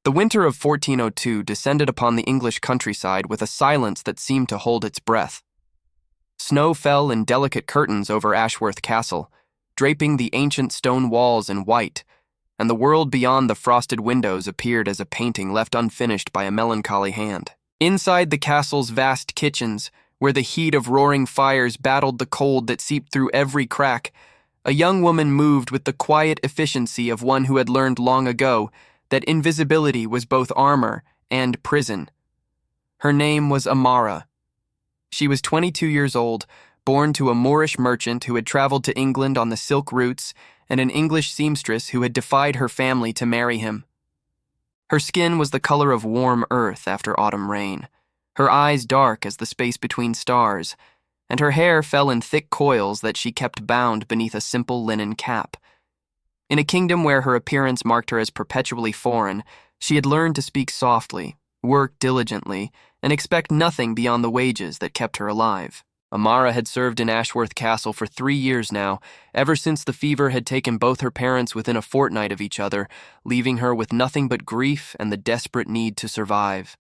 The winter of 1402 descended upon the English countryside with a silence that seemed to hold its breath. Snow fell in delicate curtains over Ashworth Castle, draping the ancient stone walls in white, and the world beyond the frosted windows appeared as a painting left unfinished by a melancholy hand. Inside the castle's vast kitchens, where the heat of roaring fires battled the cold that seeped through every crack, a young woman moved with the quiet efficiency of one who had learned long ago that invisibility was both armor and prison. Her name was Amara. She was 22 years old, born to a Moorish merchant who had traveled to England on the silk routes and an English seamstress who had defied her family to marry him. Her skin was the color of warm earth after autumn rain, her eyes dark as the space between stars, and her hair fell in thick coils that she kept bound beneath a simple linen cap. In a kingdom where her appearance marked her as perpetually foreign, she had learned to speak softly, work diligently, and expect nothing beyond the wages that kept her alive. Amara had served in Ashworth Castle for 3 years now, ever since the fever had taken both her parents within a fortnight of each other, leaving her with nothing but grief and the desperate need to survive.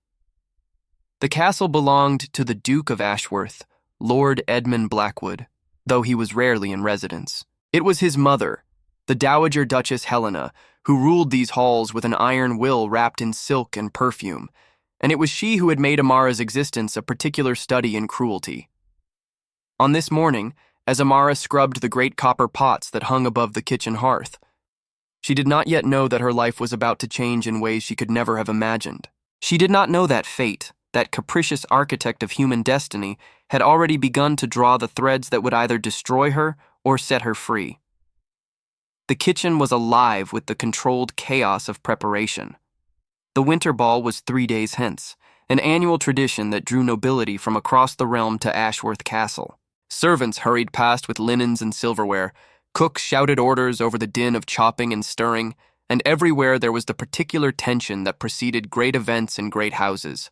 The castle belonged to the Duke of Ashworth, Lord Edmund Blackwood, though he was rarely in residence. It was his mother, the Dowager Duchess Helena, who ruled these halls with an iron will wrapped in silk and perfume, and it was she who had made Amara's existence a particular study in cruelty. On this morning, as Amara scrubbed the great copper pots that hung above the kitchen hearth, she did not yet know that her life was about to change in ways she could never have imagined. She did not know that fate, that capricious architect of human destiny, had already begun to draw the threads that would either destroy her or set her free. The kitchen was alive with the controlled chaos of preparation. The winter ball was 3 days hence, an annual tradition that drew nobility from across the realm to Ashworth Castle. Servants hurried past with linens and silverware, cooks shouted orders over the din of chopping and stirring, and everywhere there was the particular tension that preceded great events in great houses.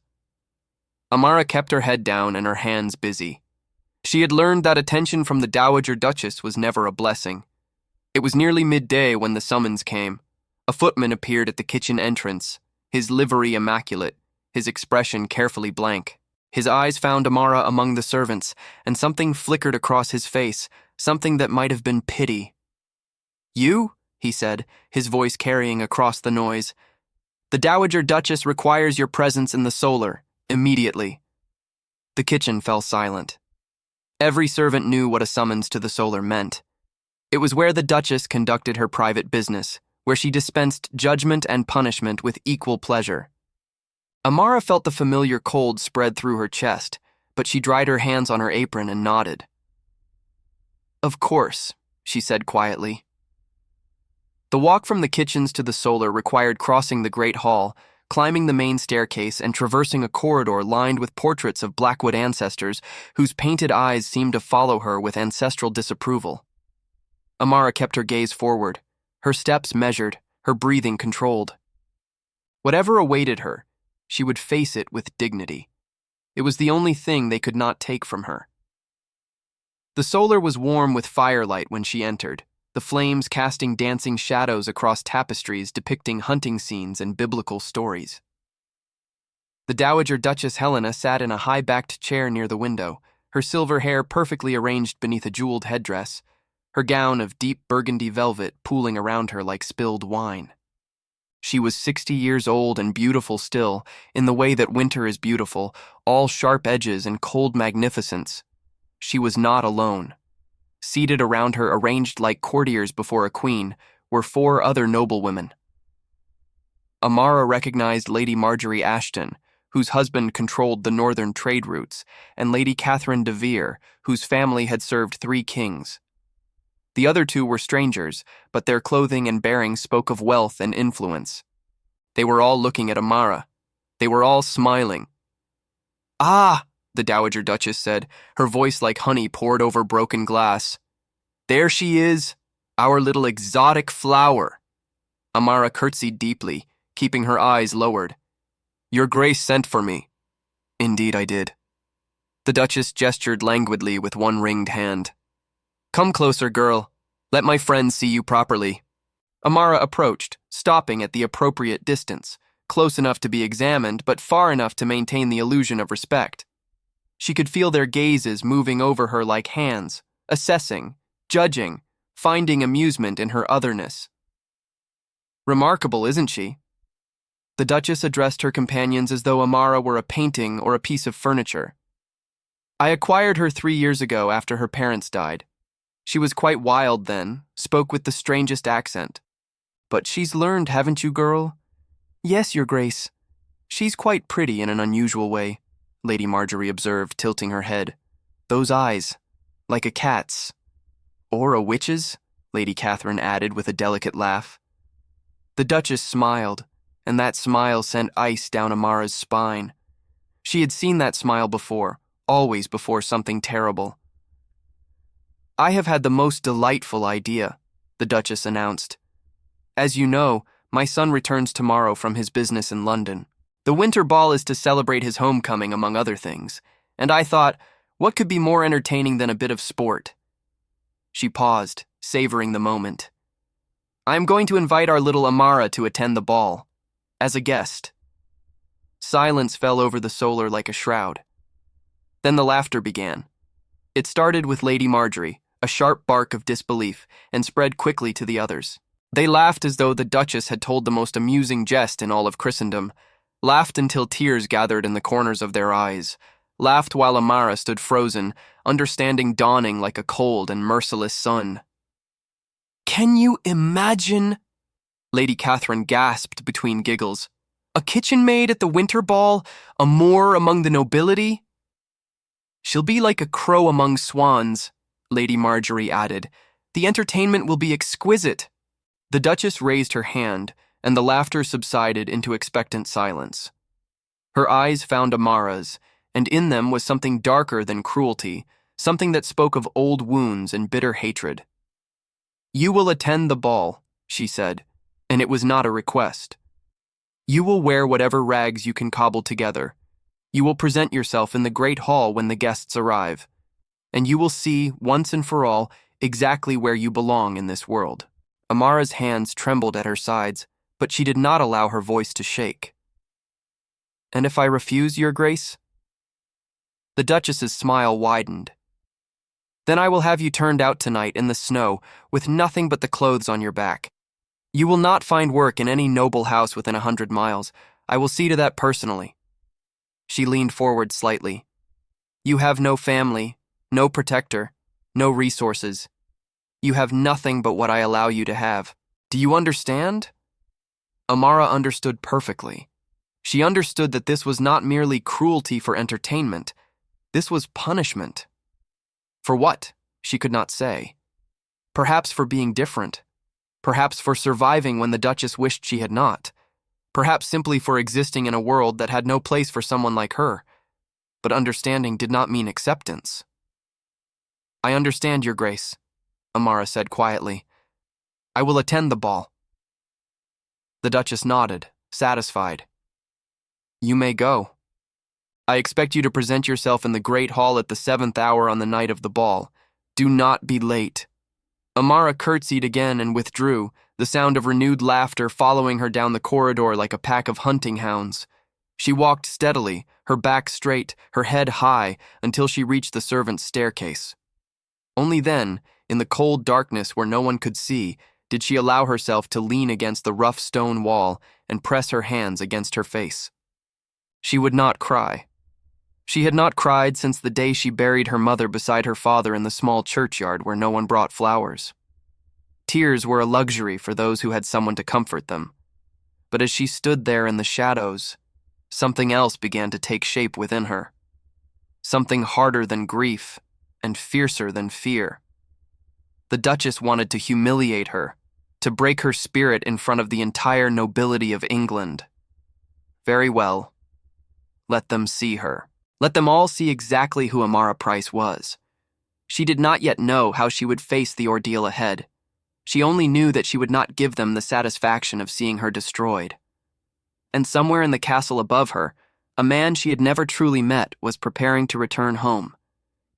Amara kept her head down and her hands busy. She had learned that attention from the Dowager Duchess was never a blessing. It was nearly midday when the summons came. A footman appeared at the kitchen entrance, his livery immaculate, his expression carefully blank. His eyes found Amara among the servants, and something flickered across his face, something that might have been pity. "You?" he said, his voice carrying across the noise. "The Dowager Duchess requires your presence in the solar, immediately." The kitchen fell silent. Every servant knew what a summons to the solar meant. It was where the Duchess conducted her private business, where she dispensed judgment and punishment with equal pleasure. Amara felt the familiar cold spread through her chest, but she dried her hands on her apron and nodded. "Of course," she said quietly. The walk from the kitchens to the solar required crossing the great hall, climbing the main staircase, and traversing a corridor lined with portraits of Blackwood ancestors whose painted eyes seemed to follow her with ancestral disapproval. Amara kept her gaze forward, her steps measured, her breathing controlled. Whatever awaited her, she would face it with dignity. It was the only thing they could not take from her. The solar was warm with firelight when she entered, the flames casting dancing shadows across tapestries depicting hunting scenes and biblical stories. The Dowager Duchess Helena sat in a high-backed chair near the window, her silver hair perfectly arranged beneath a jeweled headdress, her gown of deep burgundy velvet pooling around her like spilled wine. She was 60 years old and beautiful still, in the way that winter is beautiful, all sharp edges and cold magnificence. She was not alone. Seated around her, arranged like courtiers before a queen, were 4 other noblewomen. Amara recognized Lady Marjorie Ashton, whose husband controlled the northern trade routes, and Lady Catherine de Vere, whose family had served 3 kings. The other 2 were strangers, but their clothing and bearing spoke of wealth and influence. They were all looking at Amara. They were all smiling. "Ah!" the Dowager Duchess said, her voice like honey poured over broken glass. "There she is, our little exotic flower." Amara curtsied deeply, keeping her eyes lowered. "Your Grace sent for me." "Indeed I did." The Duchess gestured languidly with one ringed hand. "Come closer, girl. Let my friend see you properly." Amara approached, stopping at the appropriate distance, close enough to be examined, but far enough to maintain the illusion of respect. She could feel their gazes moving over her like hands, assessing, judging, finding amusement in her otherness. Remarkable, isn't she? The Duchess addressed her companions as though Amara were a painting or a piece of furniture. I acquired her 3 years ago after her parents died. She was quite wild then, spoke with the strangest accent. But she's learned, haven't you, girl? Yes, Your Grace. She's quite pretty in an unusual way, Lady Marjorie observed, tilting her head. Those eyes, like a cat's. Or a witch's, Lady Catherine added with a delicate laugh. The Duchess smiled, and that smile sent ice down Amara's spine. She had seen that smile before, always before something terrible. I have had the most delightful idea, the Duchess announced. As you know, my son returns tomorrow from his business in London. The winter ball is to celebrate his homecoming, among other things, and I thought, what could be more entertaining than a bit of sport? She paused, savoring the moment. I am going to invite our little Amara to attend the ball, as a guest. Silence fell over the solar like a shroud. Then the laughter began. It started with Lady Marjorie, a sharp bark of disbelief, and spread quickly to the others. They laughed as though the Duchess had told the most amusing jest in all of Christendom, laughed until tears gathered in the corners of their eyes, laughed while Amara stood frozen, understanding dawning like a cold and merciless sun. Can you imagine? Lady Catherine gasped between giggles. A kitchen maid at the winter ball, a Moor among the nobility? She'll be like a crow among swans, Lady Marjorie added. The entertainment will be exquisite. The Duchess raised her hand, and the laughter subsided into expectant silence. Her eyes found Amara's, and in them was something darker than cruelty, something that spoke of old wounds and bitter hatred. You will attend the ball, she said, and it was not a request. You will wear whatever rags you can cobble together. You will present yourself in the great hall when the guests arrive, and you will see, once and for all, exactly where you belong in this world. Amara's hands trembled at her sides, but she did not allow her voice to shake. And if I refuse, Your Grace? The Duchess's smile widened. Then I will have you turned out tonight in the snow with nothing but the clothes on your back. You will not find work in any noble house within 100 miles. I will see to that personally. She leaned forward slightly. You have no family, no protector, no resources. You have nothing but what I allow you to have. Do you understand? Amara understood perfectly. She understood that this was not merely cruelty for entertainment. This was punishment. For what? She could not say. Perhaps for being different. Perhaps for surviving when the Duchess wished she had not. Perhaps simply for existing in a world that had no place for someone like her. But understanding did not mean acceptance. I understand, Your Grace, Amara said quietly. I will attend the ball. The Duchess nodded, satisfied. You may go. I expect you to present yourself in the great hall at the 7th hour on the night of the ball. Do not be late. Amara curtsied again and withdrew, the sound of renewed laughter following her down the corridor like a pack of hunting hounds. She walked steadily, her back straight, her head high, until she reached the servants' staircase. Only then, in the cold darkness where no one could see, did she allow herself to lean against the rough stone wall and press her hands against her face. She would not cry. She had not cried since the day she buried her mother beside her father in the small churchyard where no one brought flowers. Tears were a luxury for those who had someone to comfort them. But as she stood there in the shadows, something else began to take shape within her. Something harder than grief and fiercer than fear. The Duchess wanted to humiliate her, to break her spirit in front of the entire nobility of England. Very well. Let them see her. Let them all see exactly who Amara Price was. She did not yet know how she would face the ordeal ahead. She only knew that she would not give them the satisfaction of seeing her destroyed. And somewhere in the castle above her, a man she had never truly met was preparing to return home,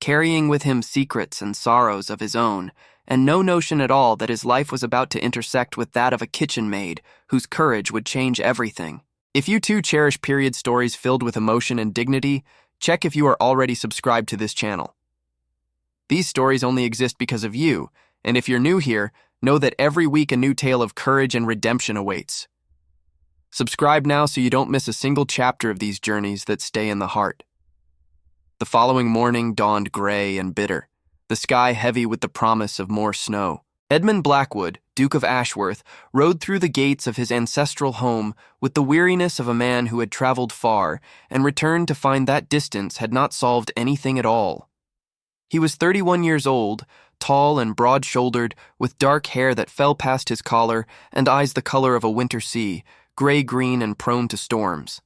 carrying with him secrets and sorrows of his own, and no notion at all that his life was about to intersect with that of a kitchen maid whose courage would change everything. If you too cherish period stories filled with emotion and dignity, check if you are already subscribed to this channel. These stories only exist because of you, and if you're new here, know that every week a new tale of courage and redemption awaits. Subscribe now so you don't miss a single chapter of these journeys that stay in the heart. The following morning dawned gray and bitter, the sky heavy with the promise of more snow. Edmund Blackwood, Duke of Ashworth, rode through the gates of his ancestral home with the weariness of a man who had traveled far and returned to find that distance had not solved anything at all. He was 31 years old, tall and broad-shouldered, with dark hair that fell past his collar and eyes the color of a winter sea, gray-green and prone to storms.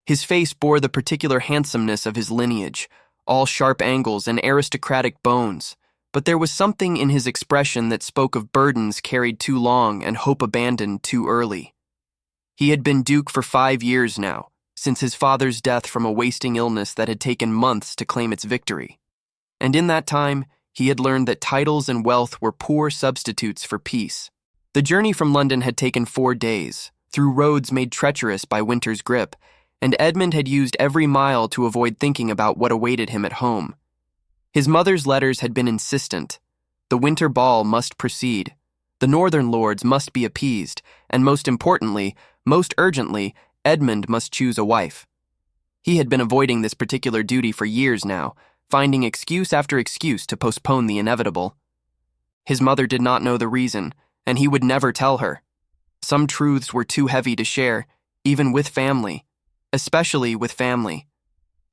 His face bore the particular handsomeness of his lineage, all sharp angles and aristocratic bones, but there was something in his expression that spoke of burdens carried too long and hope abandoned too early. He had been Duke for 5 years now, since his father's death from a wasting illness that had taken months to claim its victory. And in that time, he had learned that titles and wealth were poor substitutes for peace. The journey from London had taken 4 days, through roads made treacherous by winter's grip, and Edmund had used every mile to avoid thinking about what awaited him at home. His mother's letters had been insistent. The winter ball must proceed. The northern lords must be appeased, and most importantly, most urgently, Edmund must choose a wife. He had been avoiding this particular duty for years now, finding excuse after excuse to postpone the inevitable. His mother did not know the reason, and he would never tell her. Some truths were too heavy to share, even with family, especially with family.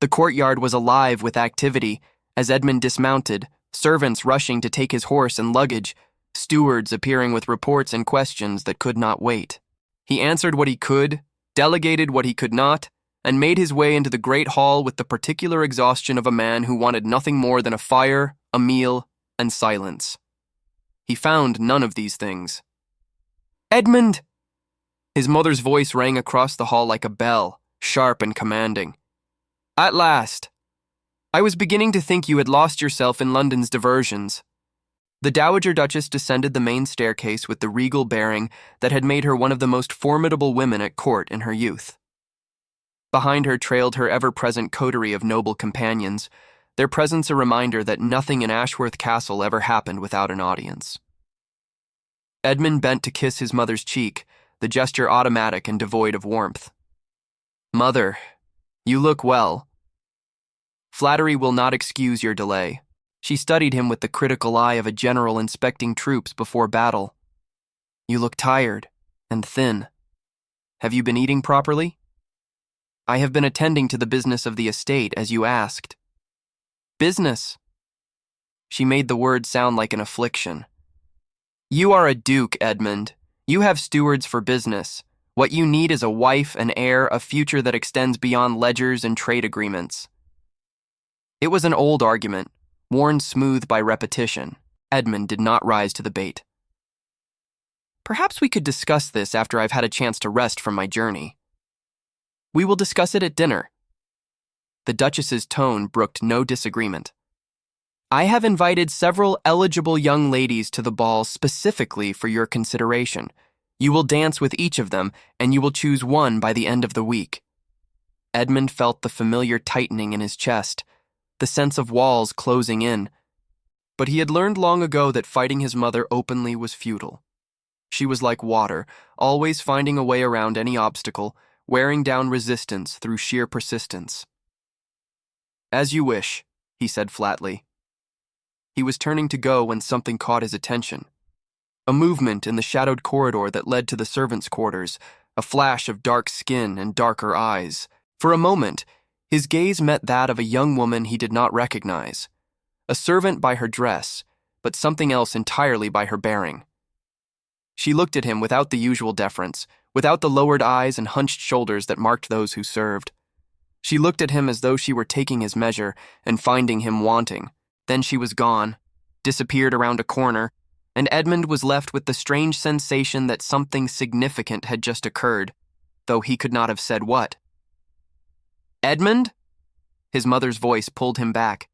The courtyard was alive with activity. As Edmund dismounted, servants rushing to take his horse and luggage, stewards appearing with reports and questions that could not wait. He answered what he could, delegated what he could not, and made his way into the great hall with the particular exhaustion of a man who wanted nothing more than a fire, a meal, and silence. He found none of these things. "Edmund!" His mother's voice rang across the hall like a bell, sharp and commanding. "At last! I was beginning to think you had lost yourself in London's diversions." The Dowager Duchess descended the main staircase with the regal bearing that had made her one of the most formidable women at court in her youth. Behind her trailed her ever-present coterie of noble companions, their presence a reminder that nothing in Ashworth Castle ever happened without an audience. Edmund bent to kiss his mother's cheek, the gesture automatic and devoid of warmth. "Mother, you look well." Flattery will not excuse your delay. She studied him with the critical eye of a general inspecting troops before battle. "You look tired and thin. Have you been eating properly?" "I have been attending to the business of the estate, as you asked." "Business?" She made the word sound like an affliction. "You are a duke, Edmund. You have stewards for business. What you need is a wife, an heir, a future that extends beyond ledgers and trade agreements." It was an old argument, worn smooth by repetition. Edmund did not rise to the bait. "Perhaps we could discuss this after I've had a chance to rest from my journey." "We will discuss it at dinner." The Duchess's tone brooked no disagreement. "I have invited several eligible young ladies to the ball specifically for your consideration. You will dance with each of them, and you will choose one by the end of the week." Edmund felt the familiar tightening in his chest, the sense of walls closing in. But he had learned long ago that fighting his mother openly was futile. She was like water, always finding a way around any obstacle, wearing down resistance through sheer persistence. "As you wish," he said flatly. He was turning to go when something caught his attention. A movement in the shadowed corridor that led to the servants' quarters, a flash of dark skin and darker eyes. For a moment, his gaze met that of a young woman he did not recognize, a servant by her dress, but something else entirely by her bearing. She looked at him without the usual deference, without the lowered eyes and hunched shoulders that marked those who served. She looked at him as though she were taking his measure and finding him wanting. Then she was gone, disappeared around a corner, and Edmund was left with the strange sensation that something significant had just occurred, though he could not have said what. "Edmund?" His mother's voice pulled him back.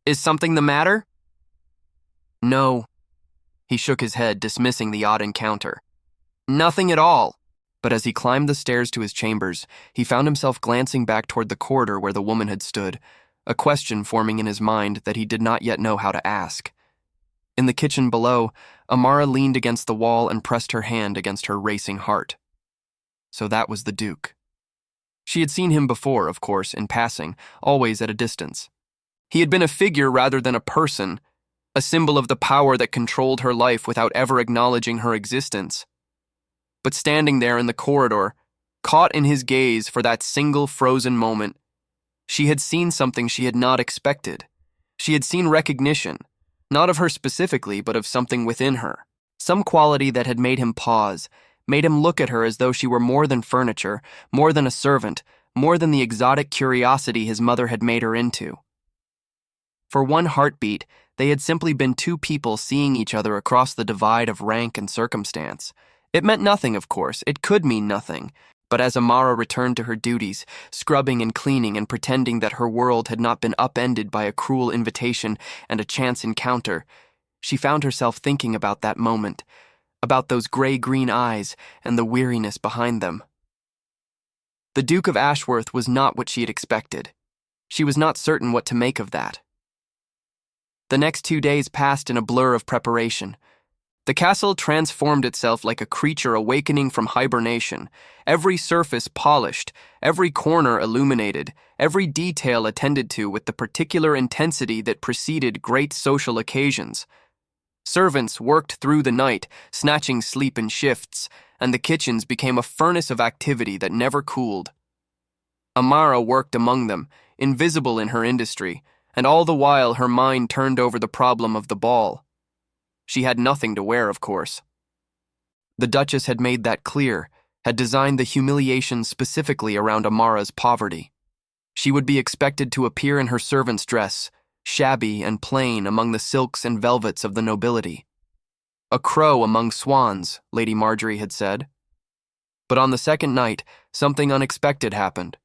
"Is something the matter?" "No." He shook his head, dismissing the odd encounter. "Nothing at all." But as he climbed the stairs to his chambers, he found himself glancing back toward the corridor where the woman had stood, a question forming in his mind that he did not yet know how to ask. In the kitchen below, Amara leaned against the wall and pressed her hand against her racing heart. So that was the Duke. She had seen him before, of course, in passing, always at a distance. He had been a figure rather than a person, a symbol of the power that controlled her life without ever acknowledging her existence. But standing there in the corridor, caught in his gaze for that single frozen moment, she had seen something she had not expected. She had seen recognition, not of her specifically, but of something within her. Some quality that had made him pause, made him look at her as though she were more than furniture, more than a servant, more than the exotic curiosity his mother had made her into. For one heartbeat, they had simply been two people seeing each other across the divide of rank and circumstance. It meant nothing, of course. It could mean nothing. But as Amara returned to her duties, scrubbing and cleaning and pretending that her world had not been upended by a cruel invitation and a chance encounter, she found herself thinking about that moment, about those gray-green eyes and the weariness behind them. The Duke of Ashworth was not what she had expected. She was not certain what to make of that. The next 2 days passed in a blur of preparation. The castle transformed itself like a creature awakening from hibernation, every surface polished, every corner illuminated, every detail attended to with the particular intensity that preceded great social occasions. Servants worked through the night, snatching sleep in shifts, and the kitchens became a furnace of activity that never cooled. Amara worked among them, invisible in her industry, and all the while her mind turned over the problem of the ball. She had nothing to wear, of course. The Duchess had made that clear, had designed the humiliation specifically around Amara's poverty. She would be expected to appear in her servant's dress, shabby and plain among the silks and velvets of the nobility. A crow among swans, Lady Marjorie had said. But on the second night, something unexpected happened.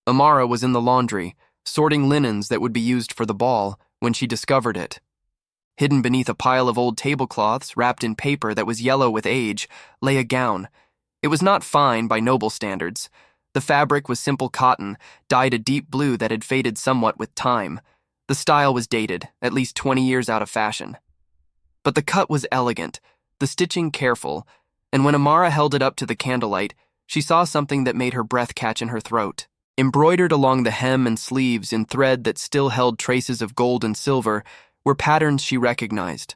Amara was in the laundry, sorting linens that would be used for the ball, when she discovered it. Hidden beneath a pile of old tablecloths, wrapped in paper that was yellow with age, lay a gown. It was not fine by noble standards. The fabric was simple cotton, dyed a deep blue that had faded somewhat with time. The style was dated, at least 20 years out of fashion. But the cut was elegant, the stitching careful, and when Amara held it up to the candlelight, she saw something that made her breath catch in her throat. Embroidered along the hem and sleeves in thread that still held traces of gold and silver were patterns she recognized.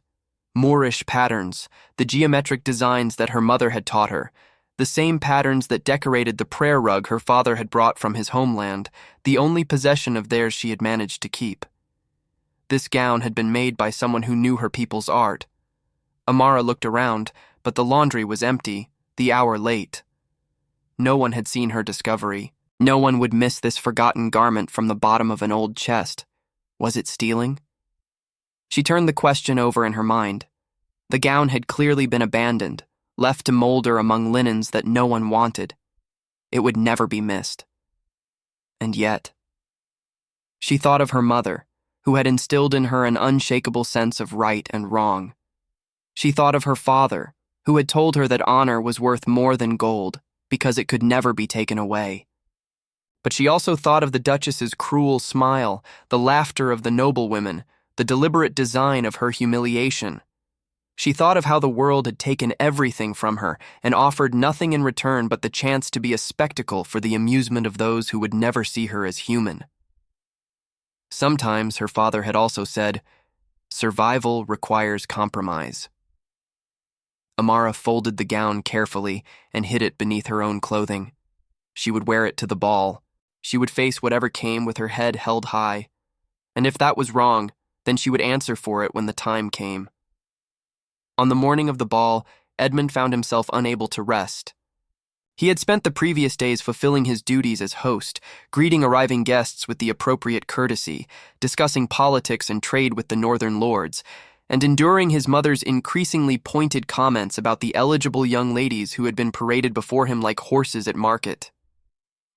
Moorish patterns, the geometric designs that her mother had taught her, the same patterns that decorated the prayer rug her father had brought from his homeland, the only possession of theirs she had managed to keep. This gown had been made by someone who knew her people's art. Amara looked around, but the laundry was empty, the hour late. No one had seen her discovery. No one would miss this forgotten garment from the bottom of an old chest. Was it stealing? She turned the question over in her mind. The gown had clearly been abandoned, left to molder among linens that no one wanted. It would never be missed. And yet, she thought of her mother, who had instilled in her an unshakable sense of right and wrong. She thought of her father, who had told her that honor was worth more than gold because it could never be taken away. But she also thought of the Duchess's cruel smile, the laughter of the noblewomen, the deliberate design of her humiliation. She thought of how the world had taken everything from her and offered nothing in return but the chance to be a spectacle for the amusement of those who would never see her as human. Sometimes her father had also said, "Survival requires compromise." Amara folded the gown carefully and hid it beneath her own clothing. She would wear it to the ball. She would face whatever came with her head held high. And if that was wrong, then she would answer for it when the time came. On the morning of the ball, Edmund found himself unable to rest. He had spent the previous days fulfilling his duties as host, greeting arriving guests with the appropriate courtesy, discussing politics and trade with the northern lords, and enduring his mother's increasingly pointed comments about the eligible young ladies who had been paraded before him like horses at market.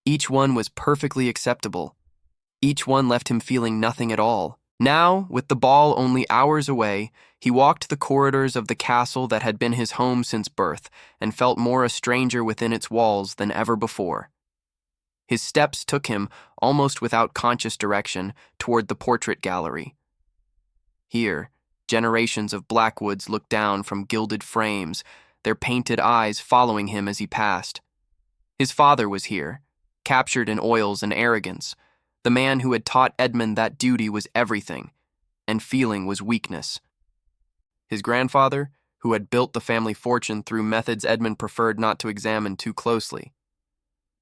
Each one was perfectly acceptable. Each one left him feeling nothing at all, Now, with the ball only hours away, he walked the corridors of the castle that had been his home since birth and felt more a stranger within its walls than ever before. His steps took him, almost without conscious direction, toward the portrait gallery. Here, generations of Blackwoods looked down from gilded frames, their painted eyes following him as he passed. His father was here, captured in oils and arrogance, the man who had taught Edmund that duty was everything, and feeling was weakness. His grandfather, who had built the family fortune through methods Edmund preferred not to examine too closely.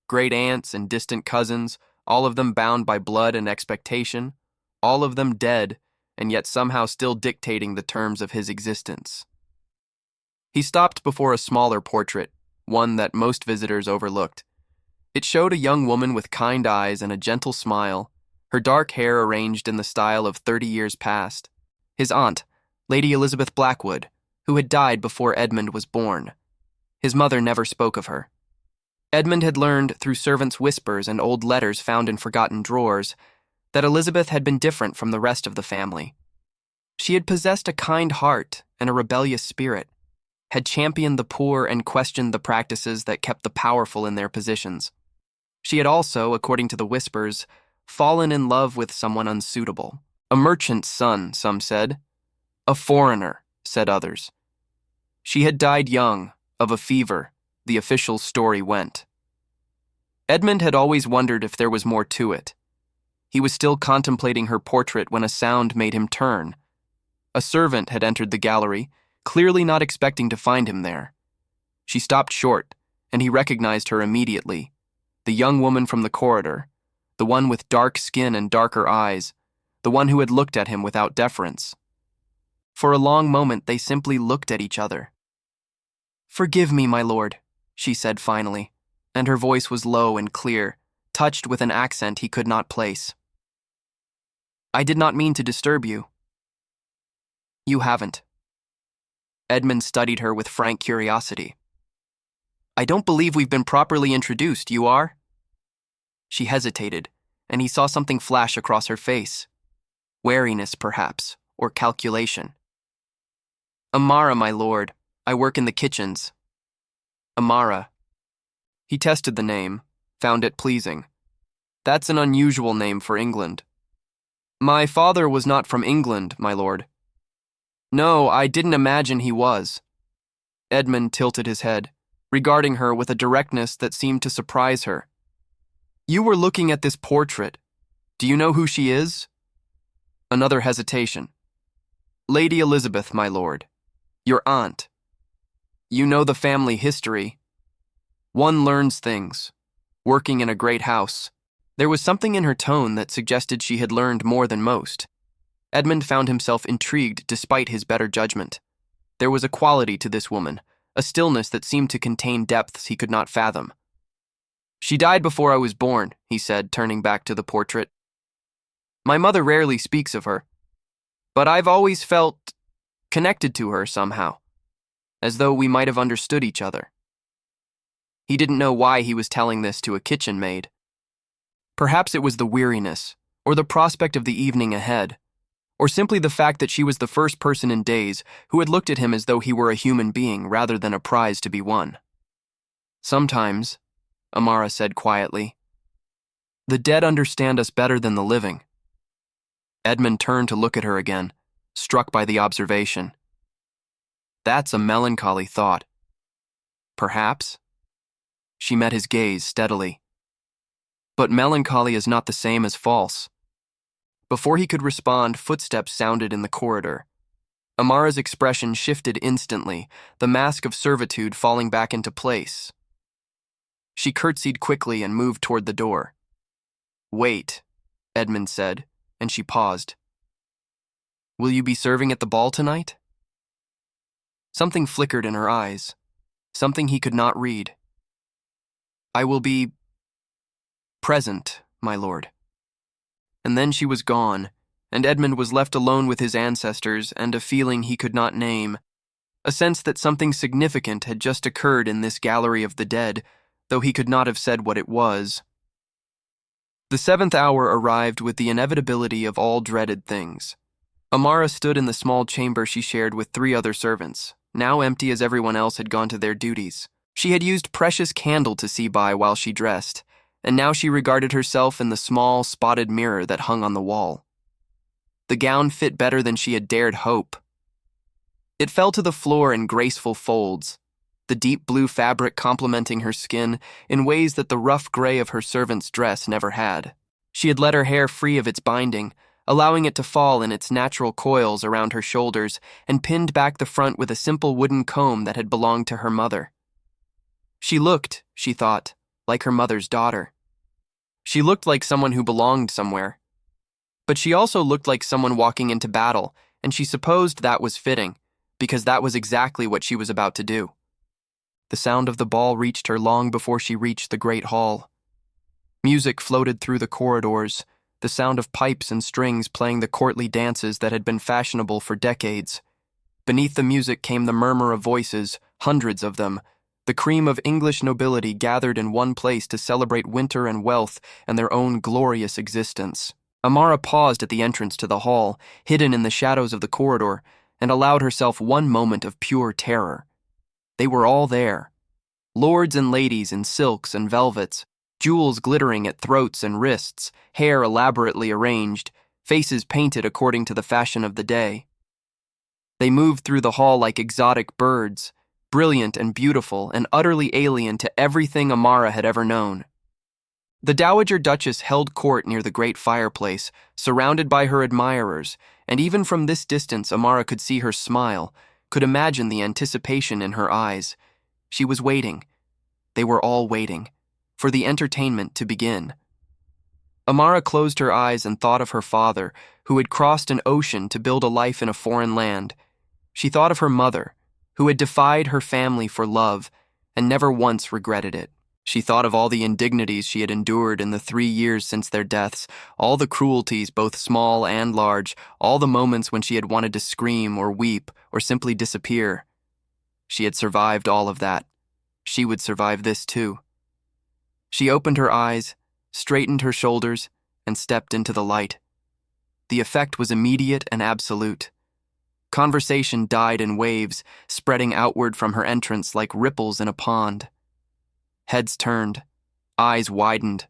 Great aunts and distant cousins, all of them bound by blood and expectation, all of them dead, and yet somehow still dictating the terms of his existence. He stopped before a smaller portrait, one that most visitors overlooked. It showed a young woman with kind eyes and a gentle smile, her dark hair arranged in the style of 30 years past. His aunt, Lady Elizabeth Blackwood, who had died before Edmund was born. His mother never spoke of her. Edmund had learned through servants' whispers and old letters found in forgotten drawers that Elizabeth had been different from the rest of the family. She had possessed a kind heart and a rebellious spirit, had championed the poor and questioned the practices that kept the powerful in their positions. She had also, according to the whispers, fallen in love with someone unsuitable. A merchant's son, some said. A foreigner, said others. She had died young, of a fever, the official story went. Edmund had always wondered if there was more to it. He was still contemplating her portrait when a sound made him turn. A servant had entered the gallery, clearly not expecting to find him there. She stopped short, and he recognized her immediately. The young woman from the corridor, the one with dark skin and darker eyes, the one who had looked at him without deference. For a long moment they simply looked at each other. "Forgive me, my lord," she said finally, and her voice was low and clear, touched with an accent he could not place. "I did not mean to disturb you." "You haven't." Edmund studied her with frank curiosity. "I don't believe we've been properly introduced, you are?" She hesitated, and he saw something flash across her face. Wariness, perhaps, or calculation. "Amara, my lord. I work in the kitchens." Amara. He tested the name, found it pleasing. That's an unusual name for England. "My father was not from England, my lord." "No, I didn't imagine he was." Edmund tilted his head, regarding her with a directness that seemed to surprise her. "You were looking at this portrait. Do you know who she is?" Another hesitation. "Lady Elizabeth, my lord. Your aunt. You know the family history. One learns things, working in a great house." There was something in her tone that suggested she had learned more than most. Edmund found himself intrigued despite his better judgment. There was a quality to this woman, a stillness that seemed to contain depths he could not fathom. "She died before I was born," he said, turning back to the portrait. "My mother rarely speaks of her, but I've always felt connected to her somehow, as though we might have understood each other." He didn't know why he was telling this to a kitchen maid. Perhaps it was the weariness, or the prospect of the evening ahead, or simply the fact that she was the first person in days who had looked at him as though he were a human being rather than a prize to be won. "Sometimes," Amara said quietly, "the dead understand us better than the living." Edmund turned to look at her again, struck by the observation. "That's a melancholy thought." "Perhaps." She met his gaze steadily. "But melancholy is not the same as false." Before he could respond, footsteps sounded in the corridor. Amara's expression shifted instantly, the mask of servitude falling back into place. She curtsied quickly and moved toward the door. "Wait," Edmund said, and she paused. "Will you be serving at the ball tonight?" Something flickered in her eyes, something he could not read. "I will be present, my lord." And then she was gone, and Edmund was left alone with his ancestors and a feeling he could not name, a sense that something significant had just occurred in this gallery of the dead, though he could not have said what it was. The seventh hour arrived with the inevitability of all dreaded things. Amara stood in the small chamber she shared with 3 other servants, now empty as everyone else had gone to their duties. She had used precious candle to see by while she dressed, and now she regarded herself in the small, spotted mirror that hung on the wall. The gown fit better than she had dared hope. It fell to the floor in graceful folds, the deep blue fabric complementing her skin in ways that the rough gray of her servant's dress never had. She had let her hair free of its binding, allowing it to fall in its natural coils around her shoulders and pinned back the front with a simple wooden comb that had belonged to her mother. She looked, she thought, like her mother's daughter. She looked like someone who belonged somewhere. But she also looked like someone walking into battle, and she supposed that was fitting, because that was exactly what she was about to do. The sound of the ball reached her long before she reached the great hall. Music floated through the corridors, the sound of pipes and strings playing the courtly dances that had been fashionable for decades. Beneath the music came the murmur of voices, hundreds of them, the cream of English nobility gathered in one place to celebrate winter and wealth and their own glorious existence. Amara paused at the entrance to the hall, hidden in the shadows of the corridor, and allowed herself one moment of pure terror. They were all there. Lords and ladies in silks and velvets, jewels glittering at throats and wrists, hair elaborately arranged, faces painted according to the fashion of the day. They moved through the hall like exotic birds, brilliant and beautiful and utterly alien to everything Amara had ever known. The Dowager Duchess held court near the great fireplace, surrounded by her admirers, and even from this distance Amara could see her smile, could imagine the anticipation in her eyes. She was waiting. They were all waiting for the entertainment to begin. Amara closed her eyes and thought of her father, who had crossed an ocean to build a life in a foreign land. She thought of her mother, who had defied her family for love and never once regretted it. She thought of all the indignities she had endured in the 3 years since their deaths, all the cruelties, both small and large, all the moments when she had wanted to scream or weep or simply disappear. She had survived all of that. She would survive this too. She opened her eyes, straightened her shoulders, and stepped into the light. The effect was immediate and absolute. Conversation died in waves, spreading outward from her entrance like ripples in a pond. Heads turned, eyes widened.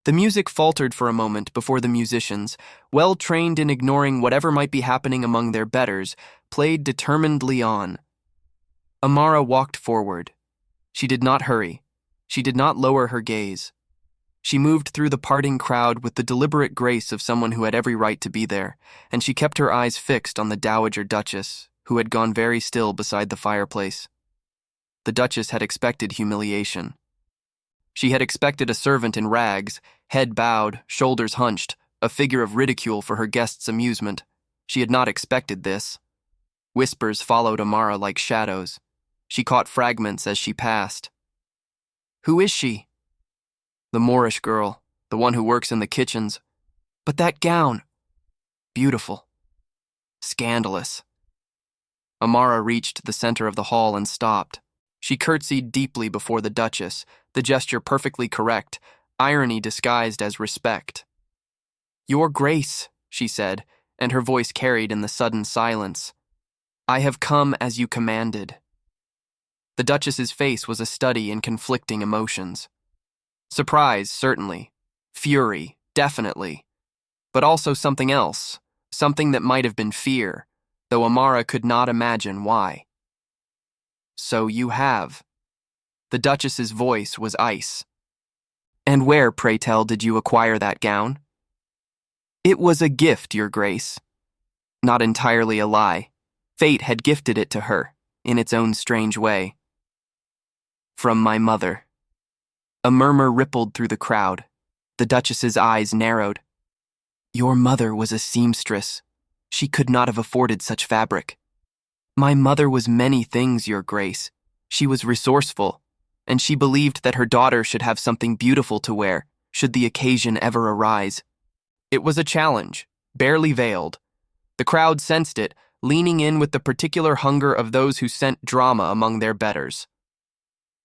The music faltered for a moment before the musicians, well trained in ignoring whatever might be happening among their betters, played determinedly on. Amara walked forward. She did not hurry. She did not lower her gaze. She moved through the parting crowd with the deliberate grace of someone who had every right to be there, and she kept her eyes fixed on the Dowager Duchess, who had gone very still beside the fireplace. The Duchess had expected humiliation. She had expected a servant in rags, head bowed, shoulders hunched, a figure of ridicule for her guests' amusement. She had not expected this. Whispers followed Amara like shadows. She caught fragments as she passed. "Who is she?" "The Moorish girl, the one who works in the kitchens." "But that gown." "Beautiful." "Scandalous." Amara reached the center of the hall and stopped. She curtsied deeply before the Duchess, the gesture perfectly correct, irony disguised as respect. "Your Grace," she said, and her voice carried in the sudden silence. "I have come as you commanded." The Duchess's face was a study in conflicting emotions. Surprise, certainly. Fury, definitely. But also something else, something that might have been fear, though Amara could not imagine why. "So you have." The Duchess's voice was ice. "And where, pray tell, did you acquire that gown?" "It was a gift, Your Grace." Not entirely a lie. Fate had gifted it to her, in its own strange way. "From my mother." A murmur rippled through the crowd. The Duchess's eyes narrowed. "Your mother was a seamstress. She could not have afforded such fabric." "My mother was many things, Your Grace. She was resourceful, and she believed that her daughter should have something beautiful to wear, should the occasion ever arise." It was a challenge, barely veiled. The crowd sensed it, leaning in with the particular hunger of those who scent drama among their betters.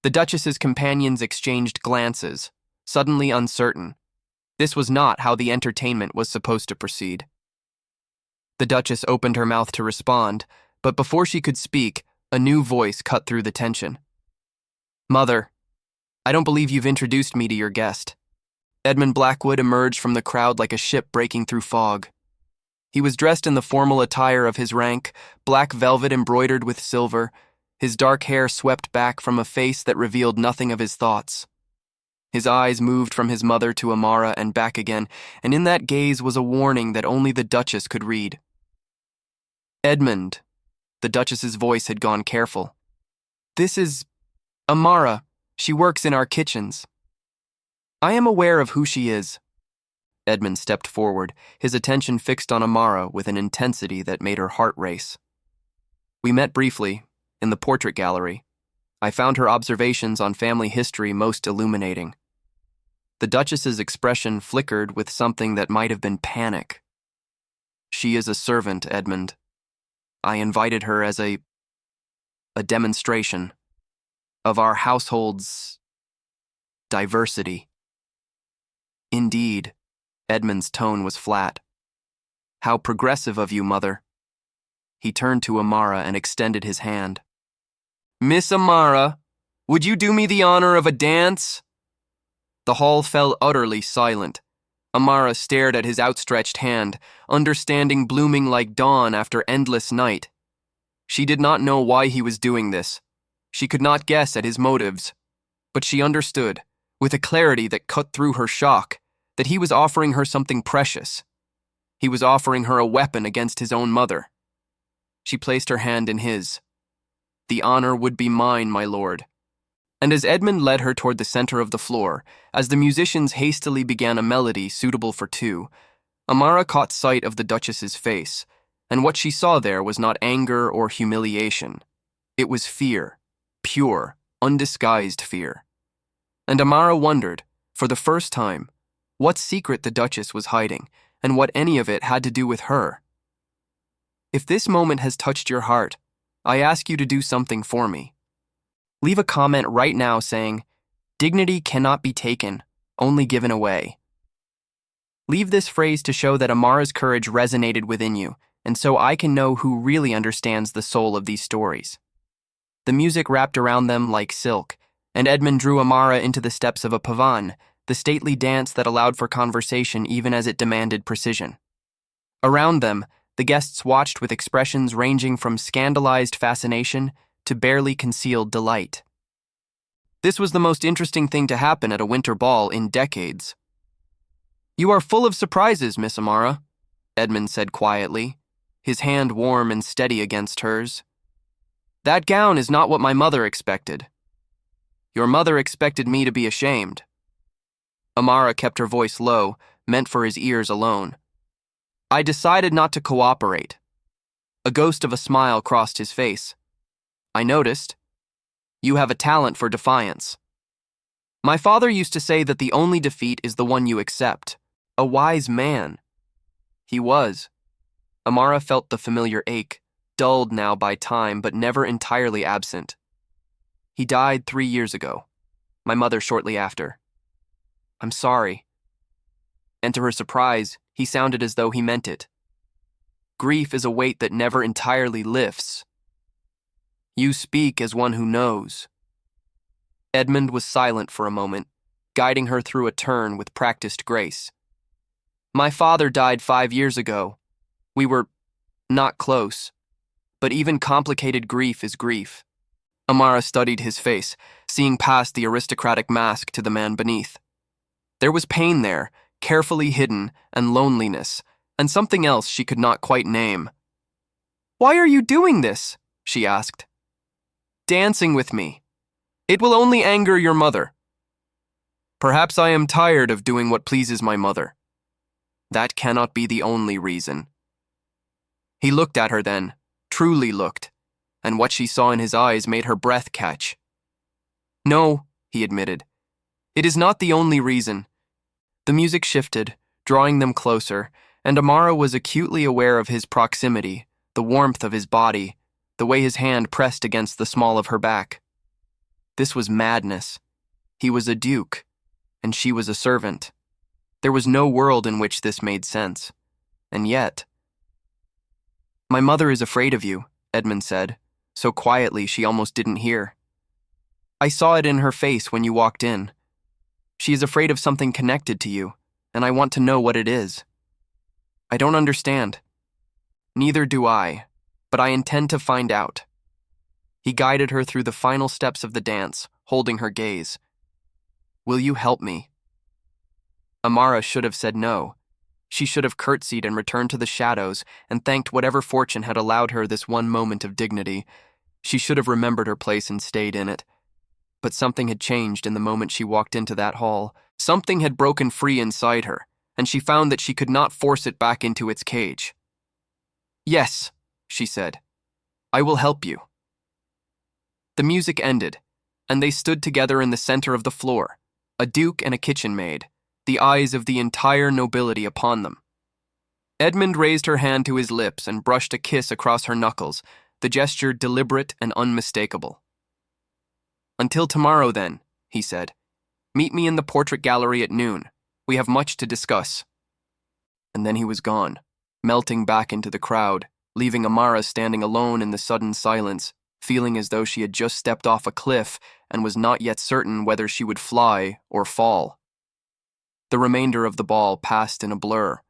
The Duchess's companions exchanged glances, suddenly uncertain. This was not how the entertainment was supposed to proceed. The Duchess opened her mouth to respond, but before she could speak, a new voice cut through the tension. "Mother, I don't believe you've introduced me to your guest." Edmund Blackwood emerged from the crowd like a ship breaking through fog. He was dressed in the formal attire of his rank, black velvet embroidered with silver, his dark hair swept back from a face that revealed nothing of his thoughts. His eyes moved from his mother to Amara and back again, and in that gaze was a warning that only the Duchess could read. "Edmund," the Duchess's voice had gone careful. "This is Amara. She works in our kitchens." "I am aware of who she is." Edmund stepped forward, his attention fixed on Amara with an intensity that made her heart race. "We met briefly, in the portrait gallery. I found her observations on family history most illuminating." The Duchess's expression flickered with something that might have been panic. "She is a servant, Edmund. I invited her as a demonstration of our household's diversity." "Indeed," Edmund's tone was flat. "How progressive of you, Mother." He turned to Amara and extended his hand. "Miss Amara, would you do me the honor of a dance?" The hall fell utterly silent. Amara stared at his outstretched hand, understanding blooming like dawn after endless night. She did not know why he was doing this. She could not guess at his motives. But she understood, with a clarity that cut through her shock, that he was offering her something precious. He was offering her a weapon against his own mother. She placed her hand in his. "The honor would be mine, my lord." And as Edmund led her toward the center of the floor, as the musicians hastily began a melody suitable for two, Amara caught sight of the Duchess's face, and what she saw there was not anger or humiliation. It was fear, pure, undisguised fear. And Amara wondered, for the first time, what secret the Duchess was hiding, and what any of it had to do with her. If this moment has touched your heart, I ask you to do something for me. Leave a comment right now saying, "Dignity cannot be taken, only given away." Leave this phrase to show that Amara's courage resonated within you, and so I can know who really understands the soul of these stories. The music wrapped around them like silk, and Edmund drew Amara into the steps of a pavan, the stately dance that allowed for conversation even as it demanded precision. Around them, the guests watched with expressions ranging from scandalized fascination to barely concealed delight. This was the most interesting thing to happen at a winter ball in decades. "You are full of surprises, Miss Amara," Edmund said quietly, his hand warm and steady against hers. "That gown is not what my mother expected. Your mother expected me to be ashamed." Amara kept her voice low, meant for his ears alone. "I decided not to cooperate." A ghost of a smile crossed his face. "I noticed. You have a talent for defiance. My father used to say that the only defeat is the one you accept. A wise man." He was. Amara felt the familiar ache, dulled now by time but never entirely absent. "He died 3 years ago. My mother shortly after." "I'm sorry." And to her surprise, he sounded as though he meant it. "Grief is a weight that never entirely lifts." "You speak as one who knows." Edmund was silent for a moment, guiding her through a turn with practiced grace. "My father died 5 years ago. We were not close, but even complicated grief is grief." Amara studied his face, seeing past the aristocratic mask to the man beneath. There was pain there, carefully hidden, and loneliness, and something else she could not quite name. "Why are you doing this?" she asked. "Dancing with me. It will only anger your mother." "Perhaps I am tired of doing what pleases my mother." "That cannot be the only reason." He looked at her then, truly looked, and what she saw in his eyes made her breath catch. "No," he admitted. "It is not the only reason." The music shifted, drawing them closer, and Amara was acutely aware of his proximity, the warmth of his body, the way his hand pressed against the small of her back. This was madness. He was a duke, and she was a servant. There was no world in which this made sense. And yet... "My mother is afraid of you," Edmund said, so quietly she almost didn't hear. "I saw it in her face when you walked in. She is afraid of something connected to you, and I want to know what it is. I don't understand." "Neither do I, but I intend to find out." He guided her through the final steps of the dance, holding her gaze. "Will you help me?" Amara should have said no. She should have curtsied and returned to the shadows and thanked whatever fortune had allowed her this one moment of dignity. She should have remembered her place and stayed in it. But something had changed in the moment she walked into that hall. Something had broken free inside her, and she found that she could not force it back into its cage. "Yes," she said. "I will help you." The music ended, and they stood together in the center of the floor, a duke and a kitchen maid, the eyes of the entire nobility upon them. Edmund raised her hand to his lips and brushed a kiss across her knuckles, the gesture deliberate and unmistakable. "Until tomorrow, then," he said. "Meet me in the portrait gallery at noon. We have much to discuss." And then he was gone, melting back into the crowd, leaving Amara standing alone in the sudden silence, feeling as though she had just stepped off a cliff and was not yet certain whether she would fly or fall. The remainder of the ball passed in a blur.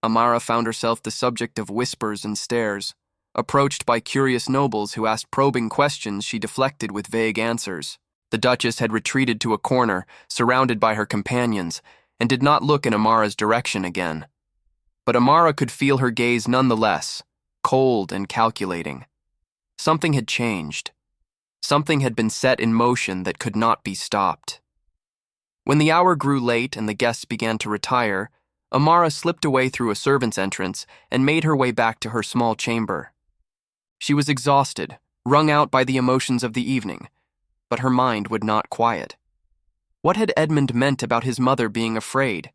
Amara found herself the subject of whispers and stares. Approached by curious nobles who asked probing questions, she deflected with vague answers. The Duchess had retreated to a corner, surrounded by her companions, and did not look in Amara's direction again. But Amara could feel her gaze nonetheless, cold and calculating. Something had changed. Something had been set in motion that could not be stopped. When the hour grew late and the guests began to retire, Amara slipped away through a servant's entrance and made her way back to her small chamber. She was exhausted, wrung out by the emotions of the evening, but her mind would not quiet. What had Edmund meant about his mother being afraid?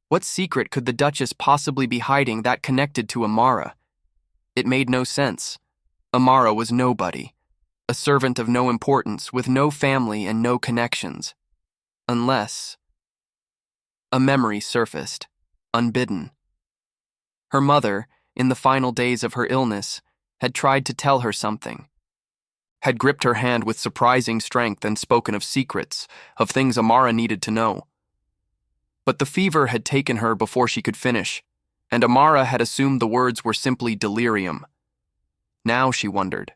What secret could the Duchess possibly be hiding that connected to Amara? It made no sense. Amara was nobody, a servant of no importance, with no family and no connections. Unless... A memory surfaced, unbidden. Her mother, in the final days of her illness, had tried to tell her something, had gripped her hand with surprising strength and spoken of secrets, of things Amara needed to know. But the fever had taken her before she could finish, and Amara had assumed the words were simply delirium. Now she wondered.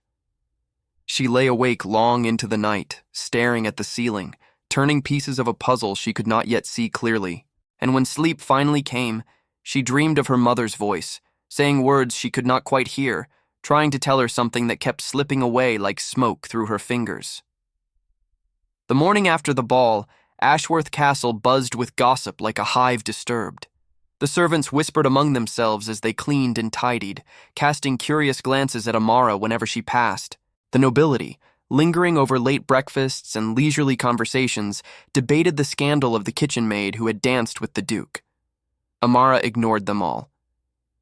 She lay awake long into the night, staring at the ceiling, turning pieces of a puzzle she could not yet see clearly, and when sleep finally came, she dreamed of her mother's voice, saying words she could not quite hear, trying to tell her something that kept slipping away like smoke through her fingers. The morning after the ball, Ashworth Castle buzzed with gossip like a hive disturbed. The servants whispered among themselves as they cleaned and tidied, casting curious glances at Amara whenever she passed. The nobility, lingering over late breakfasts and leisurely conversations, debated the scandal of the kitchen maid who had danced with the Duke. Amara ignored them all.